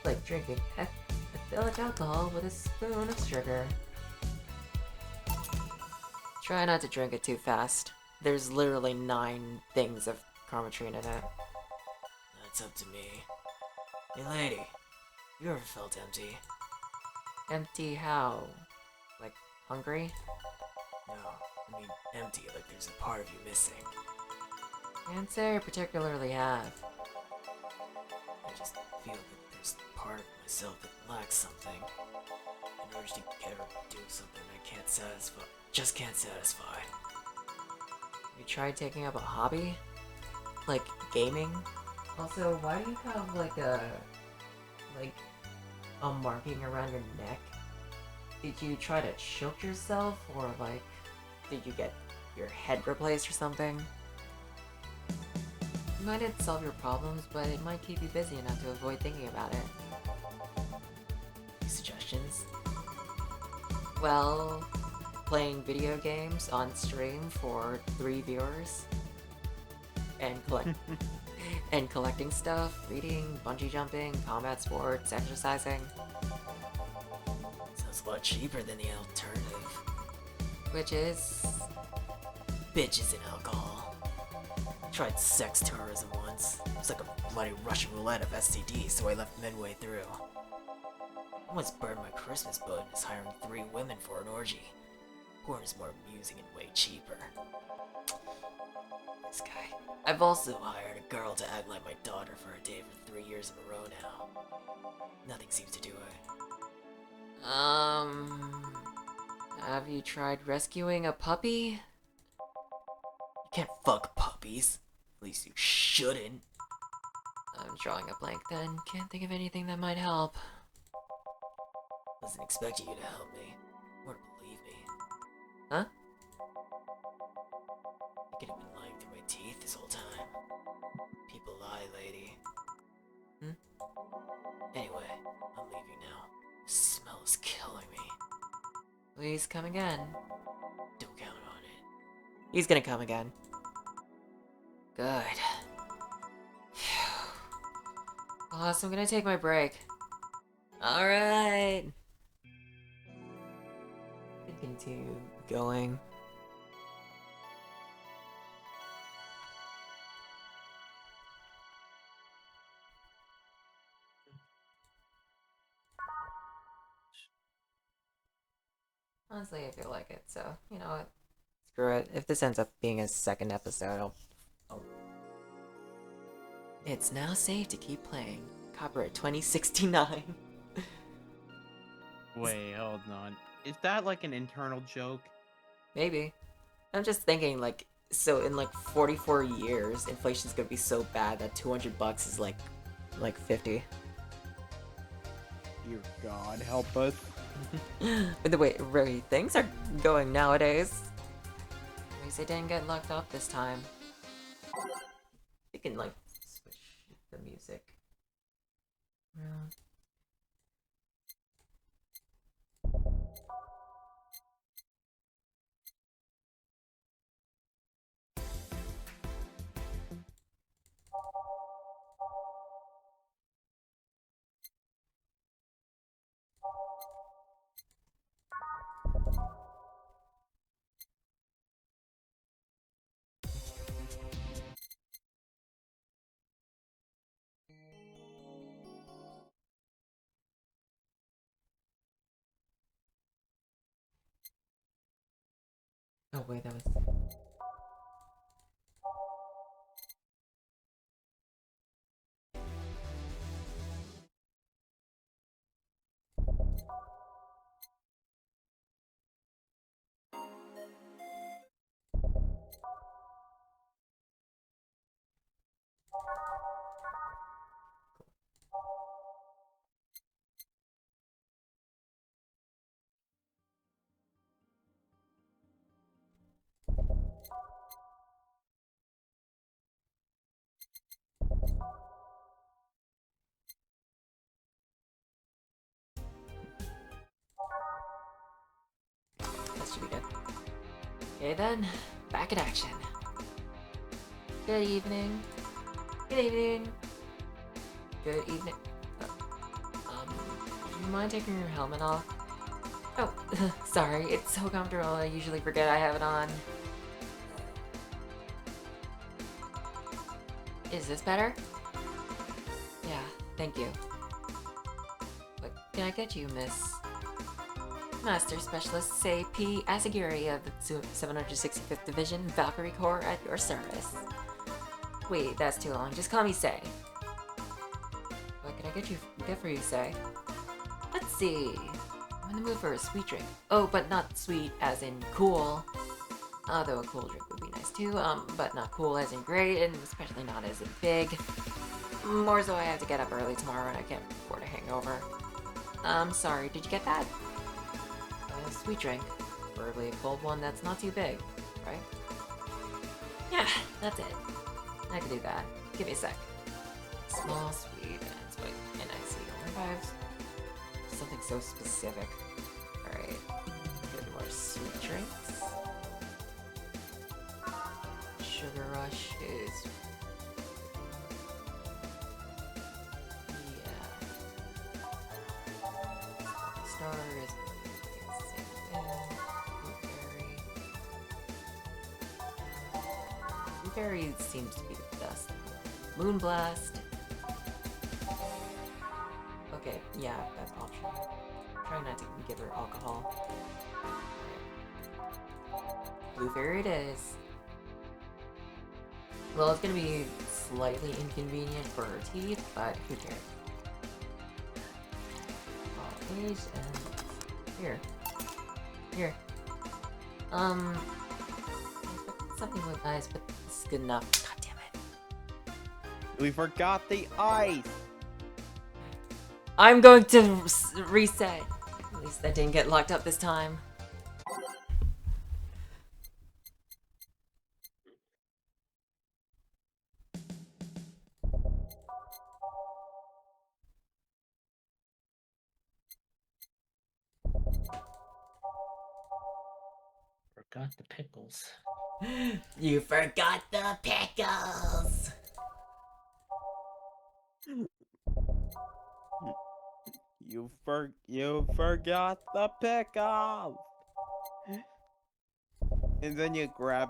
Like drinking ethylic alcohol with a spoon of sugar. Try not to drink it too fast. There's literally 9 things of carbotrine in it. That's up to me. Hey lady, you ever felt empty? Empty how? Like hungry? No, I mean empty, like there's a part of you missing. Can't say I particularly have. I just feel that there's a part of myself that lacks something. In order to ever do something I can't satisfy. Just can't satisfy. You tried taking up a hobby? Like gaming? Also, why do you have like a marking around your neck? Did you try to choke yourself, or like did you get your head replaced or something? It mightn't solve your problems, but it might keep you busy enough to avoid thinking about it. Any suggestions? Well, playing video games on stream for 3 viewers, and and collecting stuff, reading, bungee jumping, combat sports, exercising. Sounds a lot cheaper than the alternative. Which is... Bitches and alcohol. Tried sex tourism once. It was like a bloody Russian roulette of STDs, so I left midway through. I once burned my Christmas bonus hiring 3 women for an orgy. Porn is more amusing and way cheaper. This guy. I've also hired a girl to act like my daughter for a day for 3 years in a row now. Nothing seems to do it. Have you tried rescuing a puppy? You can't fuck puppies. At least you shouldn't. I'm drawing a blank then. Can't think of anything that might help. Wasn't expecting you to help me. Or to believe me. Huh? I could have been lying through my teeth this whole time. People lie, lady. Anyway, I'm leaving now. The smell is killing me. Please come again. Don't count on it. He's gonna come again. Good. Boss, I'm gonna take my break. Alright. Continue going. Honestly, I feel like it, so, you know what? Screw it. If this ends up being a second episode, I'll... It's now safe to keep playing. Copyright 2069. Wait, hold on. Is that like an internal joke? Maybe. I'm just thinking, like, so in like 44 years, inflation's gonna be so bad that $200 is like 50. Dear God, help us. But the way things are going nowadays. At least I didn't get locked up this time. We can like switch the music around. Oh wait, that was... That should be good. Okay then, back in action. Good evening. Good evening. Good evening. Do you mind taking your helmet off? Oh, sorry, it's so comfortable I usually forget I have it on. Is this better? Yeah, thank you. What can I get you, Miss? Master Specialist Sei P. Asagiri of the 765th Division Valkyrie Corps at your service. Wait, that's too long. Just call me Sei. What can I get for you, Sei? Let's see. I'm in the mood for a sweet drink. Oh, but not sweet as in cool. Although a cool drink would be nice too, but not cool as in great, and especially not as in big. More so I have to get up early tomorrow and I can't afford a hangover. Sorry, did you get that? A sweet drink. Preferably a cold one that's not too big, right? Yeah, that's it. I can do that. Give me a sec. Small, sweet, and spicy, and icy. Revives. Something so specific. Alright. Good more sweet drinks. Sugar Rush is... yeah. Star is... same thing. Blueberry seems to be the best. Moonblast. Okay, yeah, that's optional. Try not to give her alcohol. Blueberry it is. Well, it's gonna be slightly inconvenient for her teeth, but who cares? All age and here. Here. Something like nice, but this is good enough. God damn it. We forgot the ice. I'm going to reset. At least I didn't get locked up this time. Forgot the pickles. You forgot the pickles! You forgot the pickle. And then you grab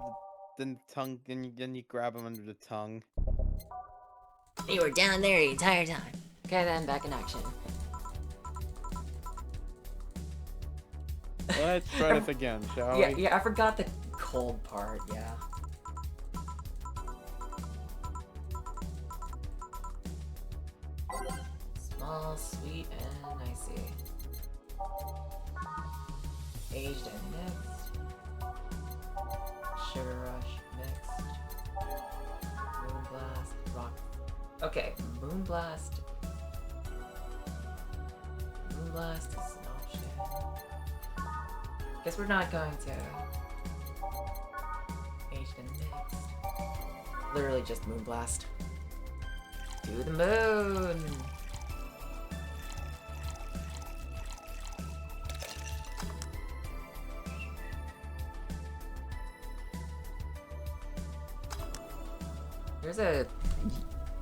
the tongue, then you grab him under the tongue. You were down there the entire time. Okay then, back in action. Let's try this again, shall we? Yeah, I forgot the cold part, yeah. Small, sweet, and icy. Aged and mixed. Sugar Rush mixed. Moonblast, rock. Okay, Moonblast. Moonblast is an option. Guess we're not going to. Aged and mixed. Literally just Moonblast. To the moon!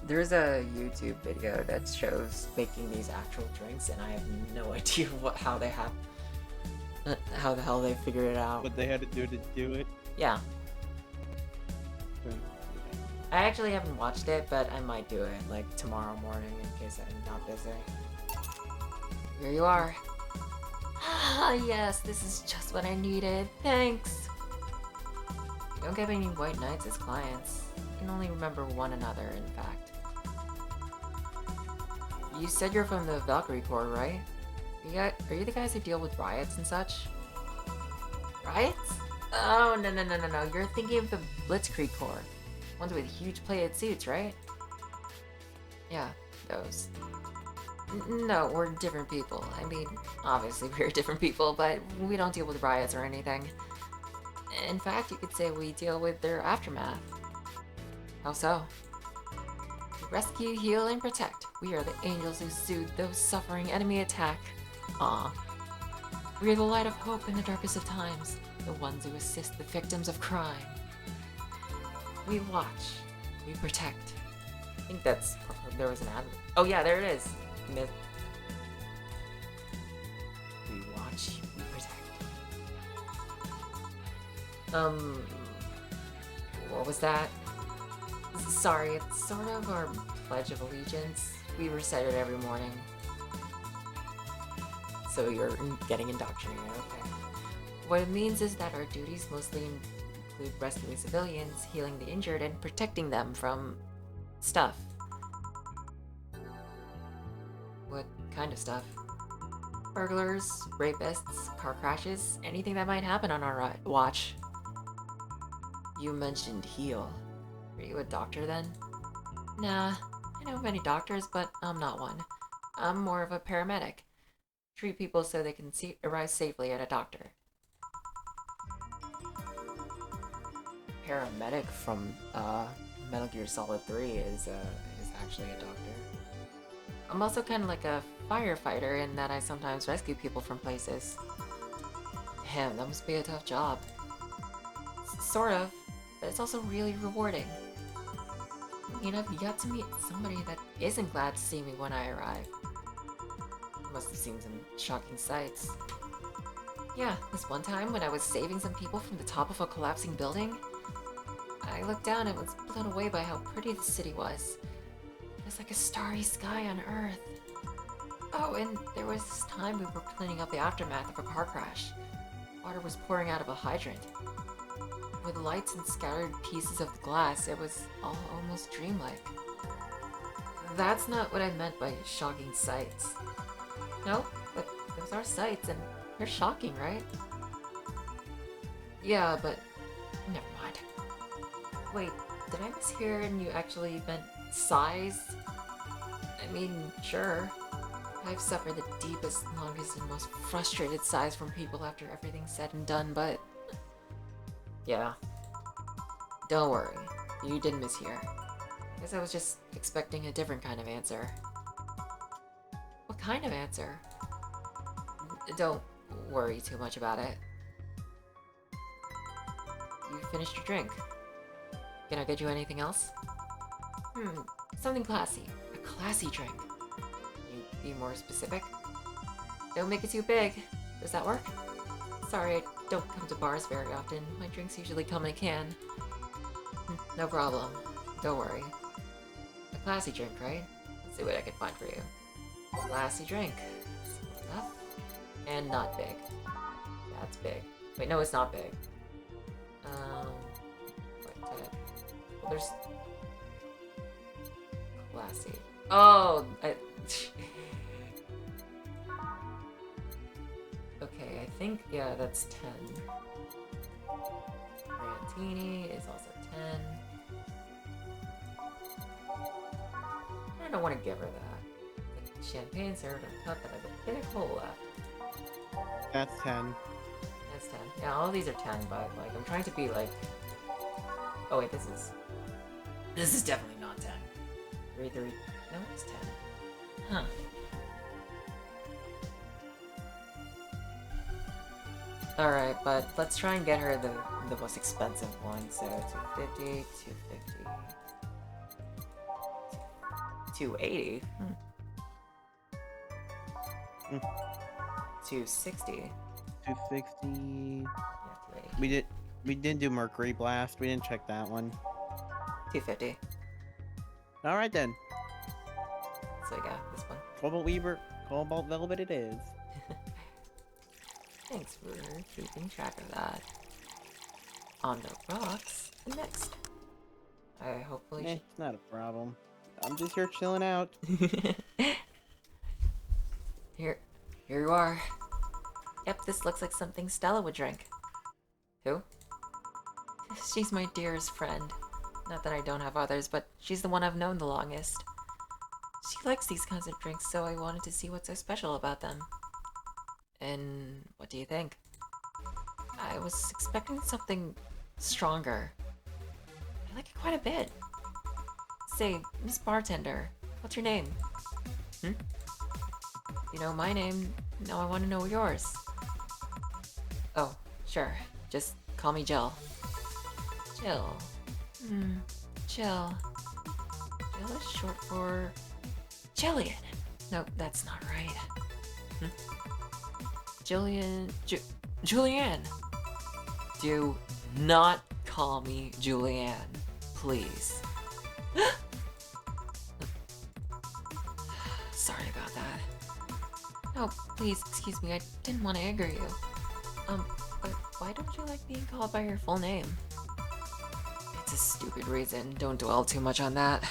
There's a YouTube video that shows making these actual drinks, and I have no idea how the hell they figured it out. What they had to do it. Yeah. I actually haven't watched it, but I might do it like tomorrow morning in case I'm not busy. Here you are. Ah, yes, this is just what I needed. Thanks. We don't get any white knights as clients. We can only remember one another, in fact. You said you're from the Valkyrie Corps, right? Are you the guys who deal with riots and such? Riots? Oh, no. You're thinking of the Blitzkrieg Corps. Ones with huge plated suits, right? Yeah, those. No, we're different people. I mean, obviously we're different people, but we don't deal with riots or anything. In fact, you could say we deal with their aftermath. How so? We rescue, heal, and protect. We are the angels who soothe those suffering enemy attack. Aw. We are the light of hope in the darkest of times, the ones who assist the victims of crime. We watch. We protect. I think there was an ad. Oh yeah, there it is. We watch. We protect. What was that? Sorry, it's sort of our Pledge of Allegiance. We recite it every morning. So you're getting indoctrinated, okay. What it means is that our duties mostly include rescuing civilians, healing the injured, and protecting them from stuff. What kind of stuff? Burglars, rapists, car crashes, anything that might happen on our watch. You mentioned heal. Are you a doctor then? Nah, I know many doctors, but I'm not one. I'm more of a paramedic. Treat people so they can arrive safely at a doctor. Paramedic from, Metal Gear Solid 3 is actually a doctor. I'm also kind of like a firefighter in that I sometimes rescue people from places. Damn, that must be a tough job. Sort of, but it's also really rewarding. I mean, I've yet to meet somebody that isn't glad to see me when I arrive. I must have seen some shocking sights. Yeah, this one time when I was saving some people from the top of a collapsing building, I looked down and was blown away by how pretty the city was. It was like a starry sky on Earth. Oh, and there was this time we were cleaning up the aftermath of a car crash. Water was pouring out of a hydrant. With lights and scattered pieces of the glass, it was all almost dreamlike. That's not what I meant by shocking sights. No, but those are sights, and they're shocking, right? Yeah, but never mind. Wait, did I mishear and you actually meant sighs? I mean, sure. I've suffered the deepest, longest, and most frustrated sighs from people after everything's said and done, but... yeah. Don't worry. You didn't mishear. I guess I was just expecting a different kind of answer. What kind of answer? Don't worry too much about it. You finished your drink. Can I get you anything else? Something classy. A classy drink. Can you be more specific? Don't make it too big. Does that work? Sorry, I don't come to bars very often. My drinks usually come in a can. No problem. Don't worry. A classy drink, right? Let's see what I can find for you. Classy drink. Simple enough. And not big. That's big. Wait, no, it's not big. Well, there's... classy. Oh, okay, I think, yeah, that's 10. Martini is also 10. I don't want to give her that. The champagne served on top that has a bit of hole left. That's 10. That's 10. Yeah, all of these are 10, but like I'm trying to be like... oh wait, this is definitely not 10. 3, 3. No, it's 10. Huh. Alright, but let's try and get her the most expensive one. So 250, 250, 280. 260. 260. Yeah, 280. We didn't do Mercury Blast. We didn't check that one. 250. All right then. So yeah, this one. Cobalt Velvet it is. Thanks for keeping track of that. On the rocks, next. I hopefully It's not a problem. I'm just here chilling out. Here you are. Yep, this looks like something Stella would drink. Who? She's my dearest friend. Not that I don't have others, but she's the one I've known the longest. She likes these kinds of drinks, so I wanted to see what's so special about them. And what do you think? I was expecting something stronger. I like it quite a bit. Say, Miss Bartender, what's your name? You know my name, now I want to know yours. Oh, sure. Just call me Jill. Jill. Jill. Jill is short for... Jillian. No, that's not right. Julianne. Do not call me Julianne, please. Sorry about that. No, please, excuse me, I didn't want to anger you. But why don't you like being called by your full name? It's a stupid reason, don't dwell too much on that.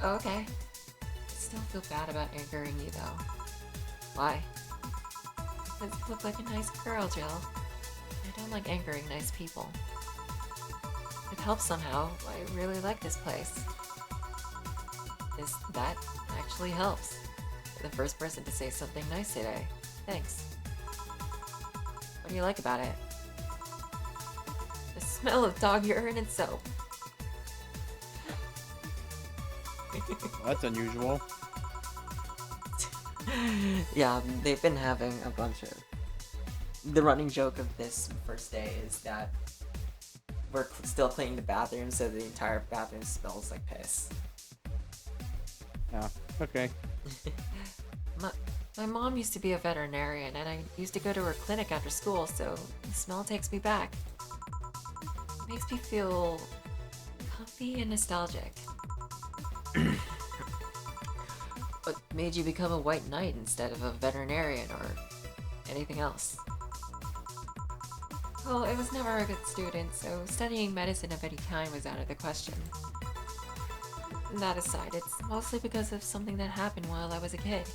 Oh, okay. I still feel bad about angering you, though. Why? Because you look like a nice girl, Jill. I don't like angering nice people. It helps somehow. I really like this place. That actually helps. You're the first person to say something nice today. Thanks. What do you like about it? The smell of dog urine and soap. That's unusual. Yeah, they've been having a bunch of... The running joke of this first day is that we're still cleaning the bathroom, so the entire bathroom smells like piss. Yeah. Okay. My mom used to be a veterinarian, and I used to go to her clinic after school, so the smell takes me back. It makes me feel comfy and nostalgic. What made you become a white knight instead of a veterinarian or anything else? Well, I was never a good student, so studying medicine of any kind was out of the question. That aside, it's mostly because of something that happened while I was a kid.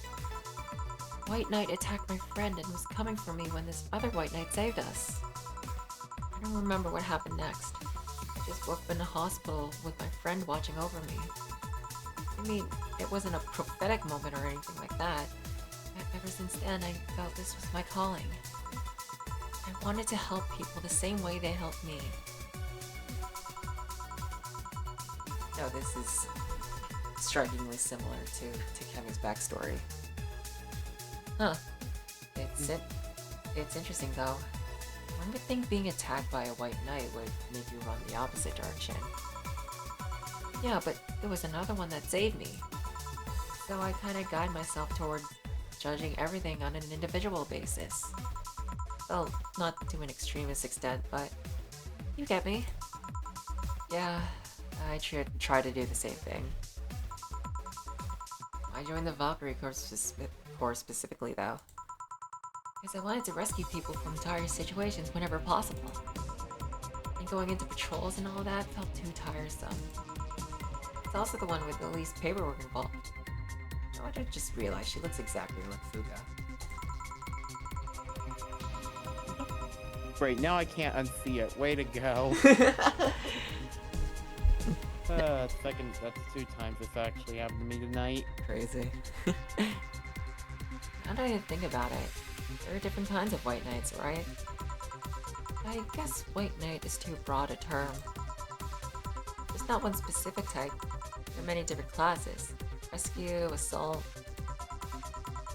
White Knight attacked my friend and was coming for me when this other White Knight saved us. I don't remember what happened next. I just woke up in the hospital with my friend watching over me. I mean, it wasn't a prophetic moment or anything like that. Ever since then, I felt this was my calling. I wanted to help people the same way they helped me. No, this is strikingly similar to Kemi's backstory. Huh. It's interesting though. One would think being attacked by a white knight would make you run the opposite direction. Yeah, but it was another one that saved me. So I kinda guide myself toward judging everything on an individual basis. Well, not to an extremist extent, but you get me. Yeah, I try to do the same thing. I joined the Valkyrie Corps specifically though, because I wanted to rescue people from dire situations whenever possible. And going into patrols and all that felt too tiresome. It's also the one with the least paperwork involved. Oh, I just realized she looks exactly like Fuga. Great, now I can't unsee it. Way to go. That's 2 times this actually happened to me tonight. Crazy. Now that I think about it, there are different kinds of white knights, right? I guess white knight is too broad a term. There's not one specific type. There are many different classes. Rescue, assault.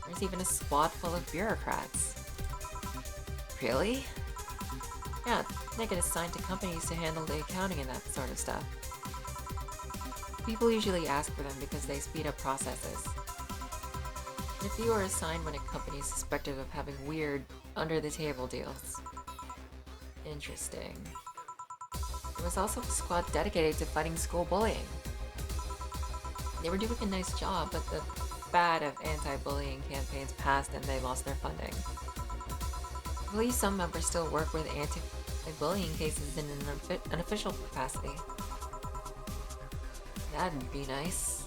There's even a squad full of bureaucrats. Really? Yeah, they get assigned to companies to handle the accounting and that sort of stuff. People usually ask for them because they speed up processes. And if you are assigned when a company is suspected of having weird, under-the-table deals. Interesting. There was also a squad dedicated to fighting school bullying. They were doing a nice job, but the fad of anti-bullying campaigns passed and they lost their funding. I believe some members still work with anti-bullying cases in an official capacity. That'd be nice,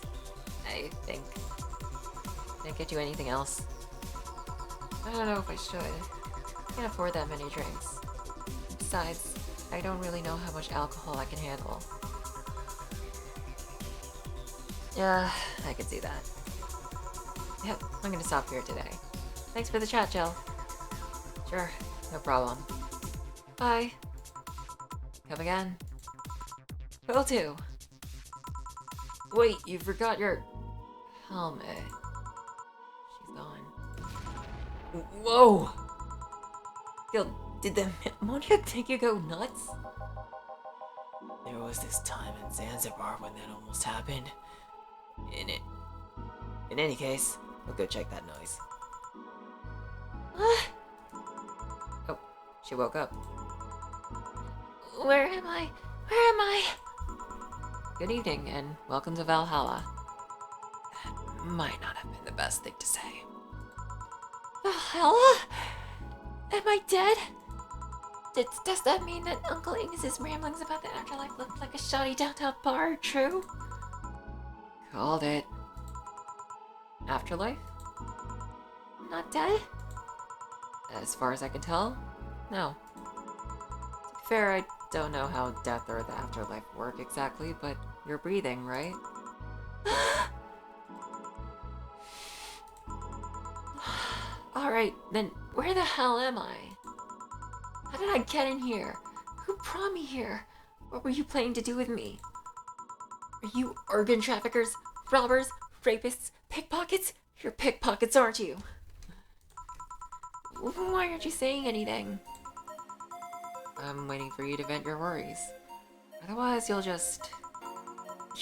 I think. Can I get you anything else? I don't know if I should. I can't afford that many drinks. Besides, I don't really know how much alcohol I can handle. Yeah, I can see that. Yep, I'm gonna stop here today. Thanks for the chat, Jill. Sure, no problem. Bye. Come again. Will do. Wait, you forgot your helmet. She's gone. Whoa! Yo, did the ammonia make you go nuts? There was this time in Zanzibar when that almost happened. In any case, I'll go check that noise. Oh, she woke up. Where am I? Where am I? Good evening, and welcome to Valhalla. That might not have been the best thing to say. Valhalla? Am I dead? Does that mean that Uncle Ingus's ramblings about the afterlife looked like a shoddy downtown bar are true? Called it. Afterlife? Not dead? As far as I can tell, no. To be fair, I don't know how death or the afterlife work exactly, but you're breathing, right? Alright, then where the hell am I? How did I get in here? Who brought me here? What were you planning to do with me? Are you organ traffickers robbers, rapists, pickpockets? You're pickpockets, aren't you? Why aren't you saying anything? I'm waiting for you to vent your worries. Otherwise, you'll just...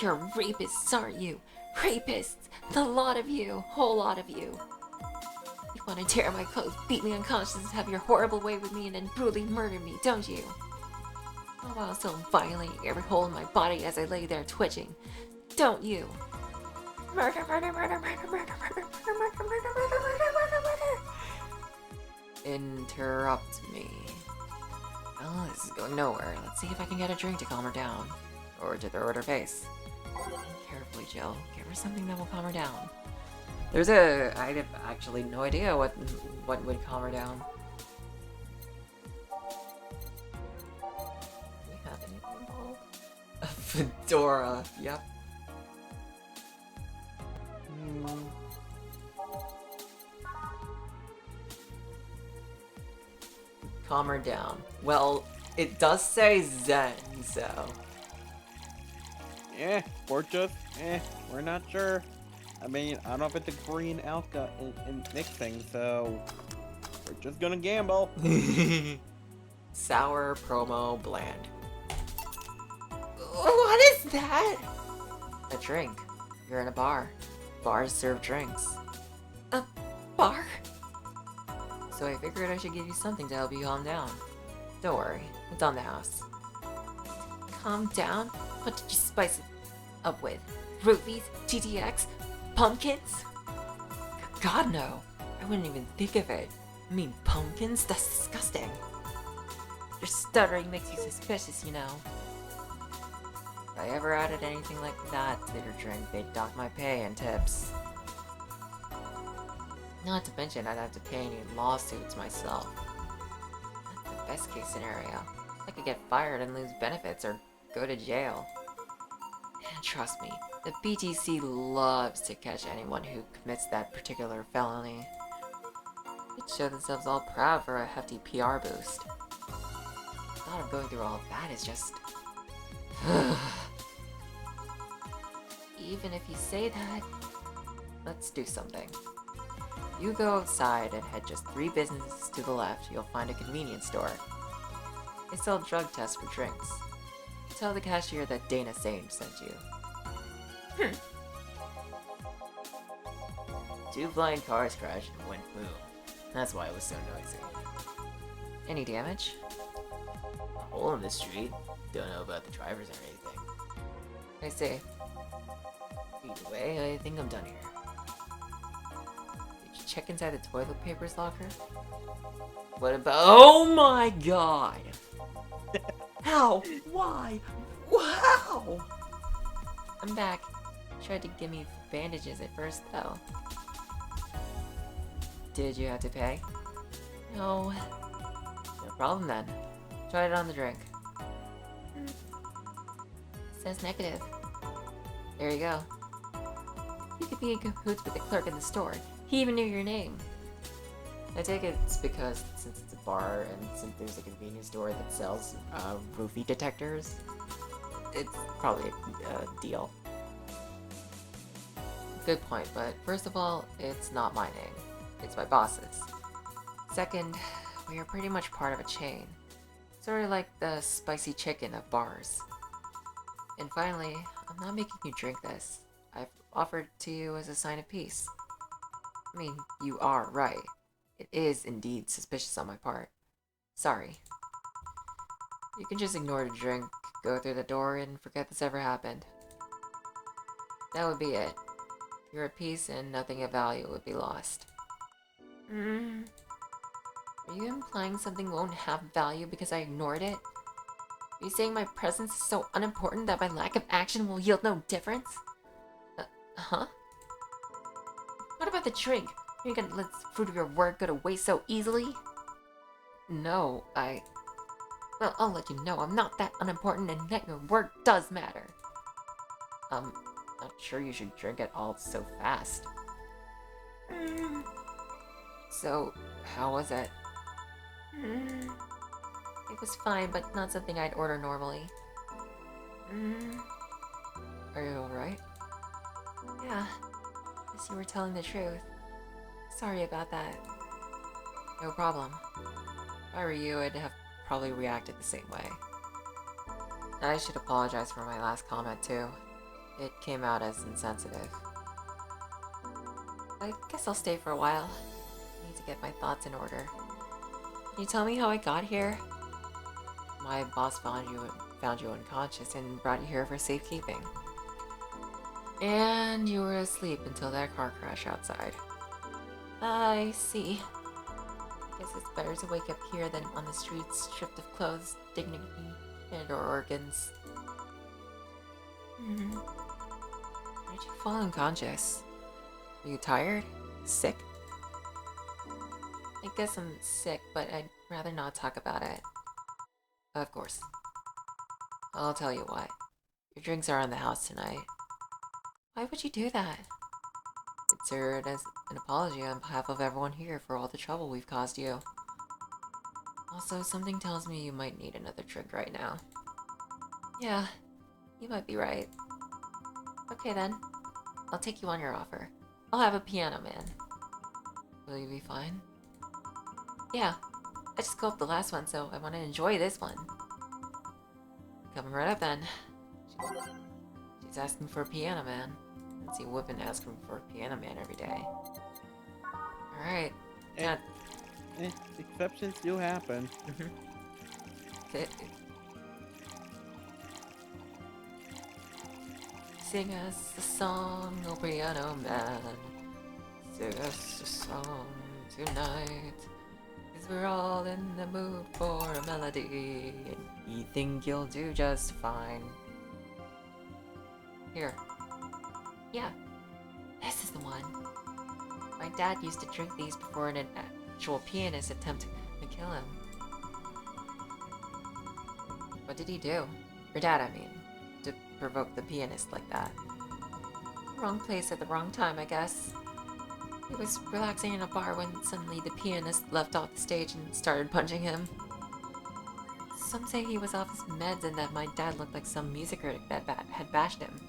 You're rapists, aren't you? Rapists! The lot of you. Whole lot of you. You want to tear my clothes, beat me unconscious, have your horrible way with me, and then brutally murder me, don't you? All while still violating every hole in my body as I lay there twitching. Don't you? Murder, murder, murder, murder, murder, murder, murder, murder, murder, murder, murder, murder, murder. Interrupt me. Well, this is going nowhere. Let's see if I can get a drink to calm her down. Or to throw at her face. Carefully, Jill. Give her something that will calm her down. I have actually no idea what would calm her down. Do we have anything involved? A fedora. Yep. Calm her down. Well, it does say Zen, so... Or just, we're not sure. I mean, I don't know if it's a green alka in mixing, so we're just gonna gamble. Sour promo bland. What is that? A drink. You're in a bar. Bars serve drinks. A bar? So I figured I should give you something to help you calm down. Don't worry, it's on the house. Calm down? What did you spice it up with? Rupees? TTX? Pumpkins? God, no! I wouldn't even think of it. I mean, pumpkins? That's disgusting. Your stuttering makes you suspicious, you know. If I ever added anything like that to your drink, they'd dock my pay and tips. Not to mention, I'd have to pay any lawsuits myself. That's the best case scenario. I could get fired and lose benefits or go to jail. And trust me, the BTC loves to catch anyone who commits that particular felony. They'd show themselves all proud for a hefty PR boost. The thought of going through all of that is just... Even if you say that... Let's do something. You go outside and head just 3 businesses to the left, you'll find a convenience store. They sell drug tests for drinks. Tell the cashier that Dana Sage sent you. 2 blind cars crashed and went boom. That's why it was so noisy. Any damage? A hole in the street. Don't know about the drivers or anything. I see. Either way, I think I'm done here. Did you check inside the toilet paper's locker? What about— Oh my god! How? Why? Wow! I'm back. Tried to give me bandages at first, though. Did you have to pay? No. No problem then. Try it on the drink. Says negative. There you go. You could be in cahoots with the clerk in the store. He even knew your name. I take it it's because since it's a bar and since there's a convenience store that sells roofie detectors, it's probably a deal. Good point, but first of all, it's not my name. It's my boss's. Second, we are pretty much part of a chain. Sort of like the spicy chicken of bars. And finally, I'm not making you drink this. I've offered to you as a sign of peace. I mean, you are right. It is indeed suspicious on my part. Sorry. You can just ignore the drink, go through the door, and forget this ever happened. That would be it. You're at peace and nothing of value would be lost. Are you implying something won't have value because I ignored it? Are you saying my presence is so unimportant that my lack of action will yield no difference? Huh? What about the drink? Are you gonna let the fruit of your work go to waste so easily? No, Well, I'll let you know I'm not that unimportant and that your work does matter. I'm not sure you should drink it all so fast. So, how was it? It was fine, but not something I'd order normally. Are you alright? Yeah, guess you were telling the truth. Sorry about that. No problem. If I were you, I'd have probably reacted the same way. I should apologize for my last comment too. It came out as insensitive. I guess I'll stay for a while. I need to get my thoughts in order. Can you tell me how I got here? My boss found you unconscious and brought you here for safekeeping. And you were asleep until that car crash outside. I see. Guess it's better to wake up here than on the streets, stripped of clothes, dignity, And or organs. Mm-hmm. Why did you fall unconscious? Are you tired? Sick? I guess I'm sick, but I'd rather not talk about it. Of course. I'll tell you what. Your drinks are in the house tonight. Why would you do that? Consider it as an apology on behalf of everyone here for all the trouble we've caused you. Also, something tells me you might need another drink right now. Yeah, you might be right. Okay then. I'll take you on your offer. I'll have a piano man. Will you be fine? Yeah, I just scoped the last one, so I want to enjoy this one. Coming right up then. She's asking for a piano man. Let's see, we've been asking for a piano man every day. Alright. Eh, exceptions do happen. Sing us a song, oh piano man. Sing us a song tonight. 'Cause we're all in the mood for a melody. And you think you'll do just fine. Here. Yeah, this is the one. My dad used to drink these before an actual pianist attempted to kill him. What did he do? Your dad, I mean. To provoke the pianist like that. Wrong place at the wrong time, I guess. He was relaxing in a bar when suddenly the pianist left off the stage and started punching him. Some say he was off his meds and that my dad looked like some music critic that had bashed him.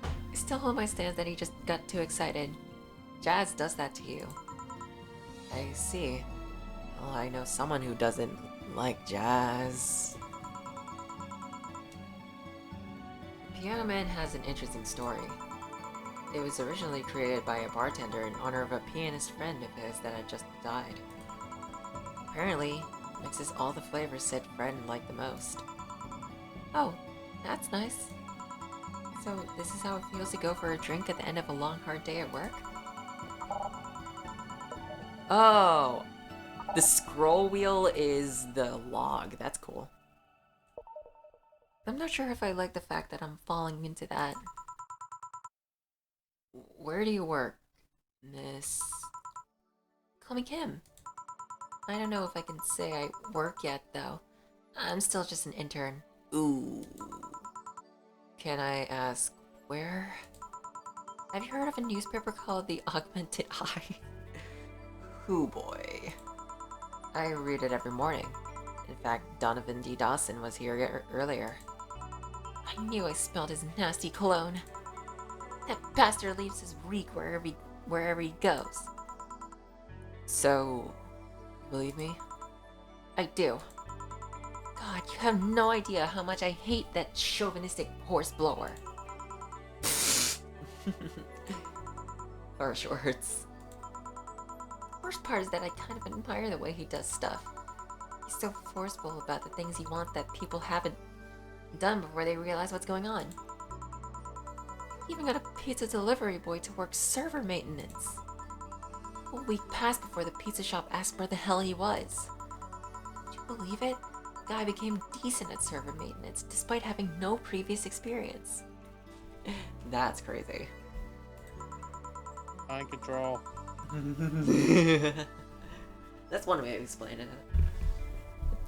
I still hold my stance that he just got too excited. Jazz does that to you. I see. Well, I know someone who doesn't like jazz. The Piano Man has an interesting story. It was originally created by a bartender in honor of a pianist friend of his that had just died. Apparently, it mixes all the flavors said friend liked the most. Oh, that's nice. So, this is how it feels to go for a drink at the end of a long, hard day at work? Oh! The scroll wheel is the log. That's cool. I'm not sure if I like the fact that I'm falling into that. Where do you work, Miss? Call me Kim. I don't know if I can say I work yet, though. I'm still just an intern. Ooh. Can I ask where? Have you heard of a newspaper called The Augmented Eye? Hoo boy. I read it every morning. In fact, Donovan D. Dawson was here earlier. I knew I smelled his nasty cologne. That bastard leaves his reek wherever he goes. So, you believe me? I do. God, you have no idea how much I hate that chauvinistic horse blower. Harsh words. The worst part is that I kind of admire the way he does stuff. He's so forceful about the things he wants that people haven't done before they realize what's going on. He even got a pizza delivery boy to work server maintenance. A week passed before the pizza shop asked where the hell he was. Would you believe it? The guy became decent at server maintenance despite having no previous experience. That's crazy. Mind control. That's one way of explaining it.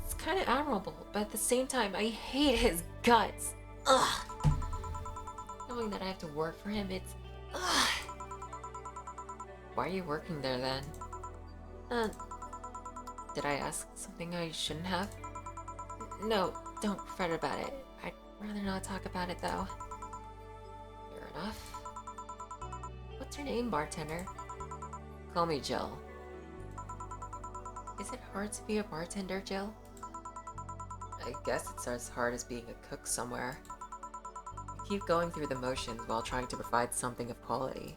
It's kind of admirable, but at the same time, I hate his guts. Ugh. Knowing that I have to work for him, it's... Ugh. Why are you working there then? Did I ask something I shouldn't have? No, don't fret about it. I'd rather not talk about it though. Fair enough. What's your name, bartender? Call me Jill. Is it hard to be a bartender, Jill? I guess it's as hard as being a cook somewhere. You keep going through the motions while trying to provide something of quality,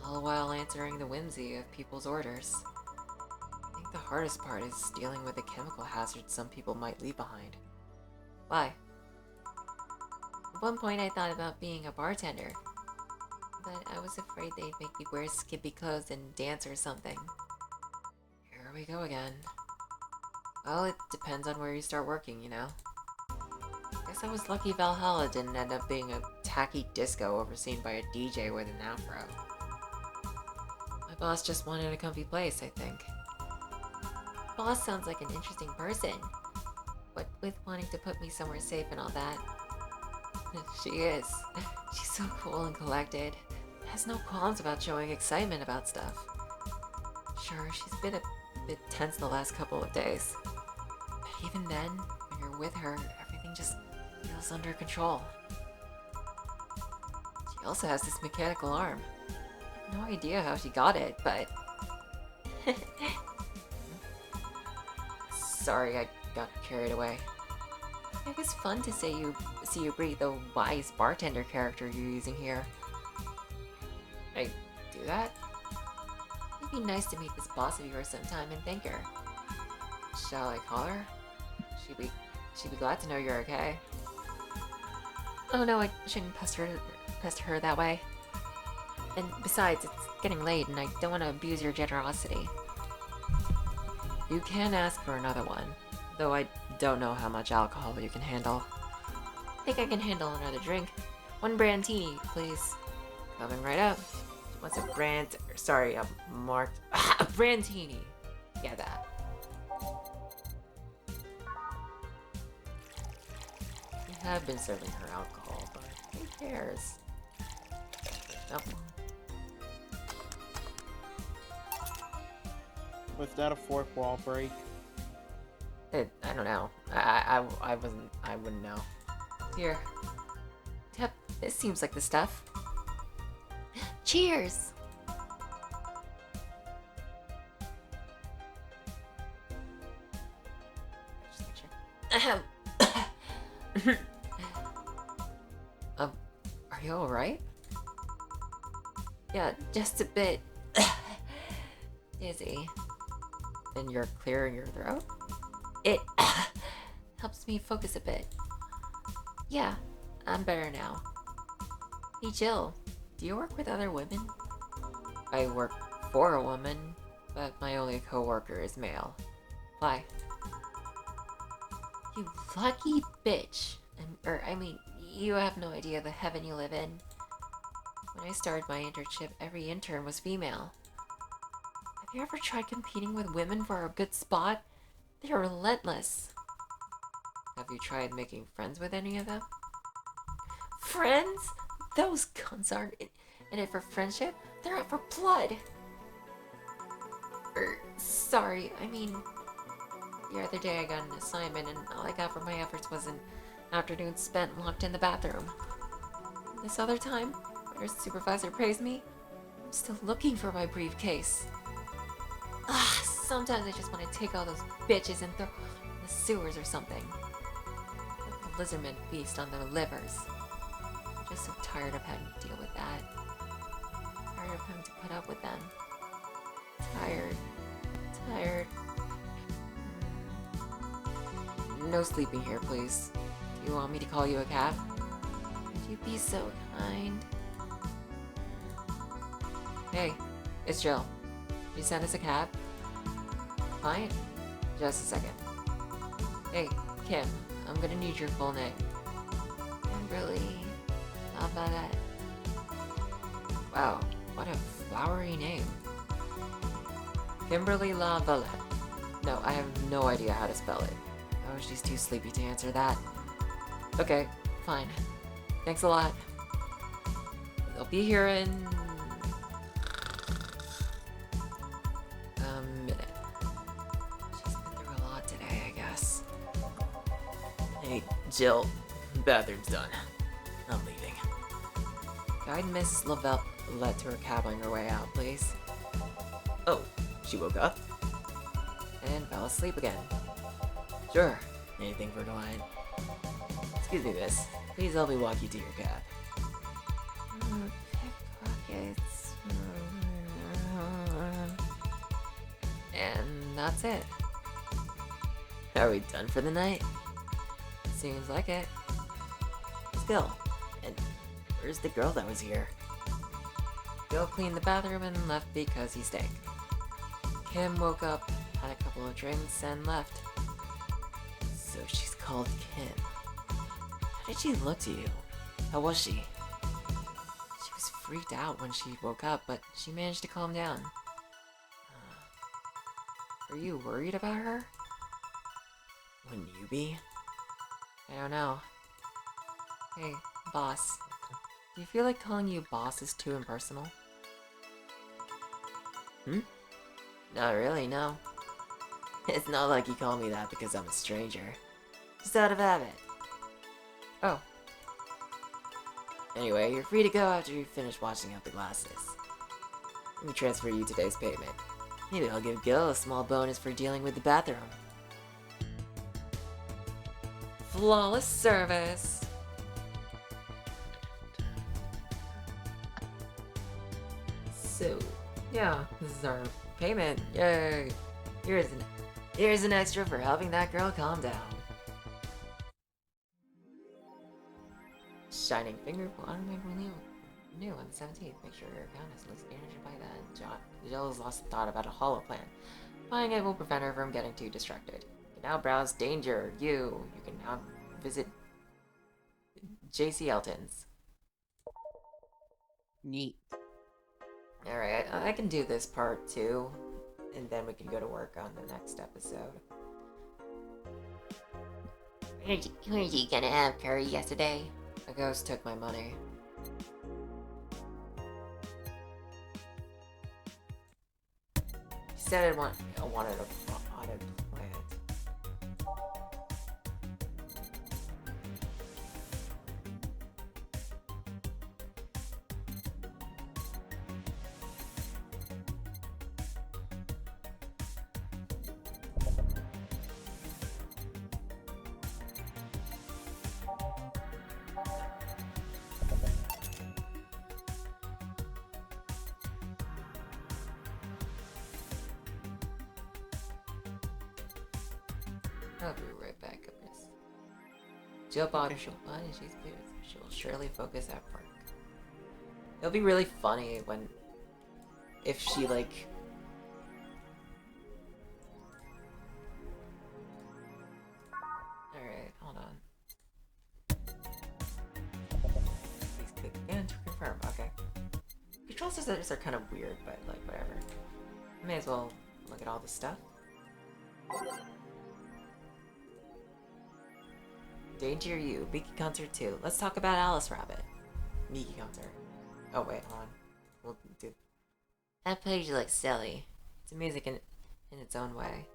all while answering the whimsy of people's orders. I think the hardest part is dealing with the chemical hazards some people might leave behind. Why? At one point I thought about being a bartender, but I was afraid they'd make me wear skimpy clothes and dance or something. Here we go again. Well, it depends on where you start working, you know? Guess I was lucky Valhalla didn't end up being a tacky disco overseen by a DJ with an afro. My boss just wanted a comfy place, I think. Boss sounds like an interesting person. What with wanting to put me somewhere safe and all that. She is. She's so cool and collected. Has no qualms about showing excitement about stuff. Sure, she's been a bit tense the last couple of days. But even then, when you're with her, everything just feels under control. She also has this mechanical arm. I have no idea how she got it, but... Sorry, I got carried away. It was fun to see you breathe the wise bartender character you're using here. I do that? It'd be nice to meet this boss of yours sometime and thank her. Shall I call her? She'd be glad to know you're okay. Oh no, I shouldn't pester her that way. And besides, it's getting late and I don't want to abuse your generosity. You can ask for another one, though I don't know how much alcohol you can handle. I think I can handle another drink. One brandini, please. Coming right up. What's a marked... a brandini. Yeah, that. We have been serving her alcohol, but who cares? Nope. Was that a fourth wall break? I don't know. I wouldn't know. Here. Yep, this seems like the stuff. Cheers! Ahem. Are you alright? Yeah, just a bit dizzy. And you're clearing your throat? It helps me focus a bit. Yeah, I'm better now. Hey Jill, do you work with other women? I work for a woman, but my only coworker is male. Why? You lucky bitch. You have no idea the heaven you live in. When I started my internship, every intern was female. Have you ever tried competing with women for a good spot? They're relentless. Have you tried making friends with any of them? Friends? Those cunts aren't in it for friendship. They're out for blood. Sorry, the other day I got an assignment and all I got for my efforts was an afternoon spent locked in the bathroom. This other time, when our supervisor praised me, I'm still looking for my briefcase. Sometimes I just want to take all those bitches and throw them in the sewers or something. Like the lizardmen feast on their livers. I'm just so tired of having to deal with that. Tired of having to put up with them. Tired. No sleeping here, please. Do you want me to call you a cab? Would you be so kind? Hey, it's Jill. You send us a cab? Fine. Just a second. Hey, Kim, I'm gonna need your full name. Kimberly. How about that? Wow, what a flowery name. Kimberly La-Valette. No, I have no idea how to spell it. Oh, she's too sleepy to answer that. Okay, fine. Thanks a lot. They'll be here in... a minute. She's been through a lot today, I guess. Hey, Jill. bathroom's done. I'm leaving. Guide Miss Lavette to her cab on your way out, please. Oh, she woke up? And fell asleep again. Sure. Anything for Delight. Excuse me, miss. Please help me walk you to your cab. Pickpockets. And that's it. Are we done for the night? Seems like it. Still. And where's the girl that was here? Bill cleaned the bathroom and left because he stank. Kim woke up, had a couple of drinks, and left. So she's called Kim. How did she look to you? How was she? She was freaked out when she woke up, but she managed to calm down. Are you worried about her? Wouldn't you be? I don't know. Hey, boss. Do you feel like calling you boss is too impersonal? Not really, no. It's not like you call me that because I'm a stranger. Just out of habit. Oh. Anyway, you're free to go after you finish washing out the glasses. Let me transfer you today's payment. Maybe I'll give Gil a small bonus for dealing with the bathroom. Flawless service! So, yeah, this is our payment. Yay! Here's an extra for helping that girl calm down. Shining finger will automatically renew on the 17th. Make sure your account is listed energy by then. Jill has lost thought about a hollow plan. Buying it will prevent her from getting too distracted. You can now browse Danger. You can now visit JC Elton's. Neat. Alright, I can do this part too, and then we can go to work on the next episode. Who are you gonna have curry yesterday? A ghost took my money. He said I wanted a potted plant. I'll be right back, goodness. Jill bought her, she'll buy and she's good. She'll surely focus at work. It'll be really funny when... if she, like... Alright, hold on. Please click again to confirm, okay. Control systems are kind of weird, but, like, whatever. I may as well look at all this stuff. Danger You, Miki Concert 2. Let's talk about Alice Rabbit. Miki Concert. Oh wait, hold on. We'll do... That page looks silly. It's music in its own way.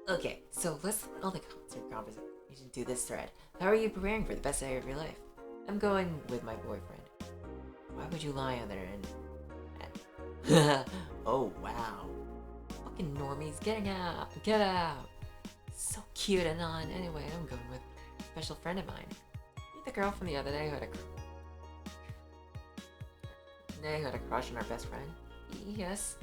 Okay, so let's look at all the concert conversation to this thread. How are you preparing for the best day of your life? I'm going with my boyfriend. Why would you lie on there and... oh wow. Fucking normies, getting out! Get out! So cute and on. Anyway, I'm going with a special friend of mine. Meet the girl from the other day who had a crush on our best friend. Yes.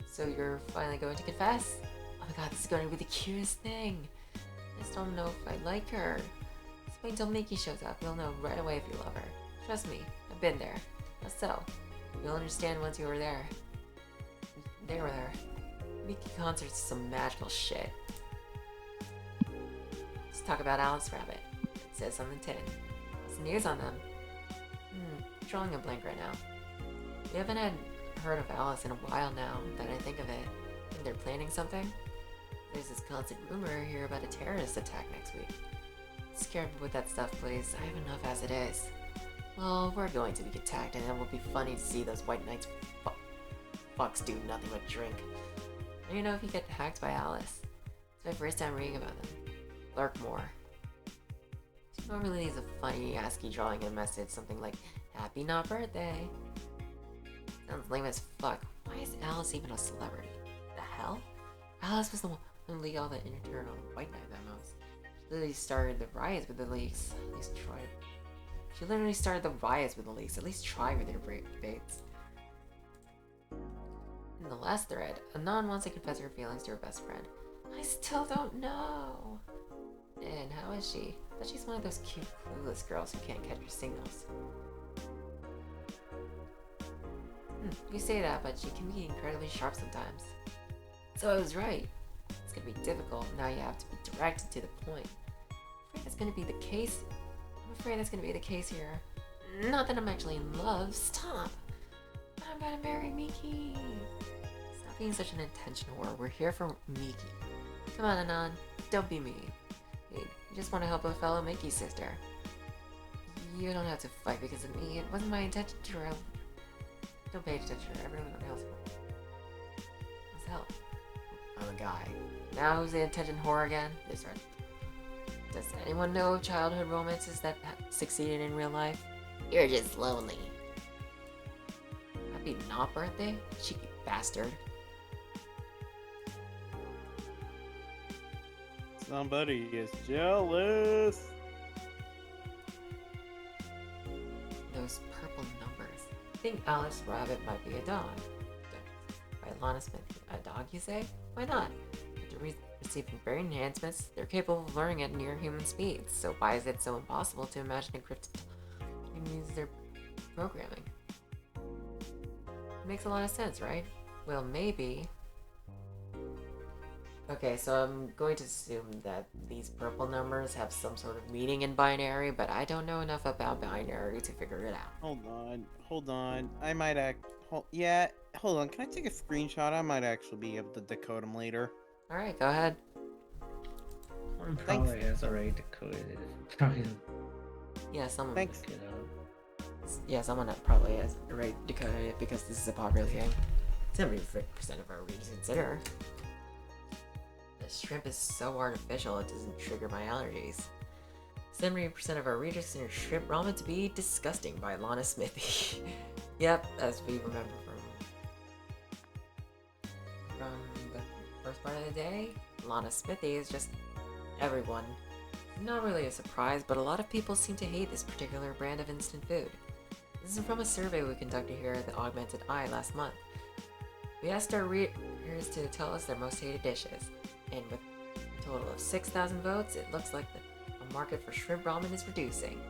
So you're finally going to confess? Oh my god, this is going to be the cutest thing. I just don't know if I like her. Just wait until Miki shows up. You'll know right away if you love her. Trust me, I've been there. That's so. You'll understand once you were there. They were there. Miki concerts is some magical shit. Let's talk about Alice Rabbit. It says on the tin. What's the news on them? Drawing a blank right now. We haven't heard of Alice in a while now that I think of it. Think they're planning something? There's this constant rumor here about a terrorist attack next week. Scared with that stuff, please. I have enough as it is. Well, we're going to be attacked, and it will be funny to see those white knights fucks do nothing but drink. I don't know if you get hacked by Alice. It's my first time reading about them. Lurk more. Someone really needs a funny ASCII drawing and message, something like, Happy not birthday. Sounds lame as fuck. Why is Alice even a celebrity? The hell? Alice was the one who leaked all the internal White Knight memos. She literally started the riots with the leaks. At least try. She literally started the riots with the leaks. At least try with their debates. In the last thread, Anon wants to confess her feelings to her best friend. I still don't know. And how is she? But she's one of those cute, clueless girls who can't catch your signals. You say that, but she can be incredibly sharp sometimes. So I was right. It's gonna be difficult. Now you have to be direct and to the point. I'm afraid that's gonna be the case. Here. Not that I'm actually in love. Stop. I'm gonna marry Miki. Stop being such an attention whore. We're here for Miki. Come on, Anon. Don't be mean. You just want to help a fellow Miki sister. You don't have to fight because of me. It wasn't my intention to help. Don't pay attention to everyone else. What's help? I'm a guy. Now who's the attention whore again? This right. Does anyone know of childhood romances that succeeded in real life? You're just lonely. Happy not birthday? Cheeky bastard. Somebody is jealous. Those purple numbers. I think Alice Rabbit might be a dog. By Lana Smith. A dog, you say? Why not? After receiving brain enhancements, they're capable of learning at near human speeds. So why is it so impossible to imagine encrypted and use their programming? It makes a lot of sense, right? Well, maybe. Okay, so I'm going to assume that these purple numbers have some sort of meaning in binary, but I don't know enough about binary to figure it out. Hold on. I might hold on. Can I take a screenshot? I might actually be able to decode them later. Alright, go ahead. One probably has already decoded it. Probably Yeah, someone. Thanks. look it up. Yeah, someone that probably has already decoded it because this is a popular game. 70% of our readers consider. The shrimp is so artificial it doesn't trigger my allergies. 70% of our readers consider shrimp ramen to be disgusting by Lana Smithy. Yep, as we remember from the first part of the day, Lana Smithy is just everyone. Not really a surprise, but a lot of people seem to hate this particular brand of instant food. This is from a survey we conducted here at the Augmented Eye last month. We asked our readers to tell us their most hated dishes, and with a total of 6,000 votes, it looks like the market for shrimp ramen is reducing.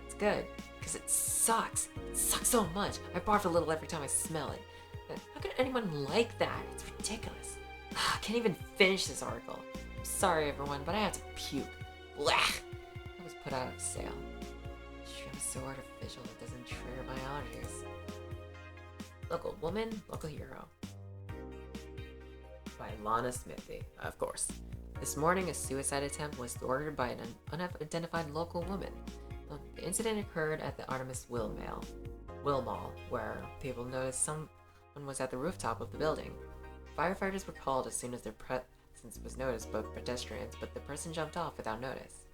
It's good, because it sucks. It sucks so much. I barf a little every time I smell it. How could anyone like that? It's ridiculous. I can't even finish this article. I'm sorry, everyone, but I have to puke. Blech! It was put out of sale. Shrimp is so artificial it doesn't trigger my allergies. Local woman, local hero. By Lana Smithy, of course. This morning, a suicide attempt was ordered by an unidentified local woman. The incident occurred at the Artemis Will Mall, where people noticed someone was at the rooftop of the building. Firefighters were called as soon as their presence was noticed by pedestrians, but the person jumped off without notice.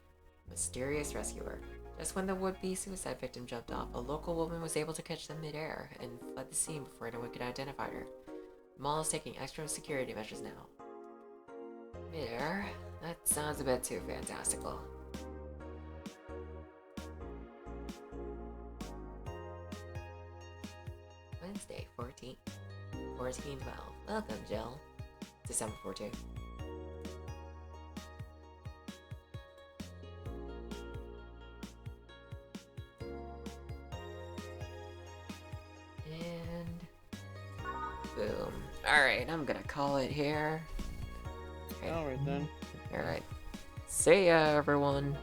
Mysterious rescuer. Just when the would-be suicide victim jumped off, a local woman was able to catch them mid-air and fled the scene before anyone could identify her. The mall is taking extra security measures now. Mid-air? That sounds a bit too fantastical. Wednesday, 14/12. Welcome, Jill. December 14th. And boom. Alright, I'm gonna call it here. Okay. Alright then. Alright. See ya, everyone.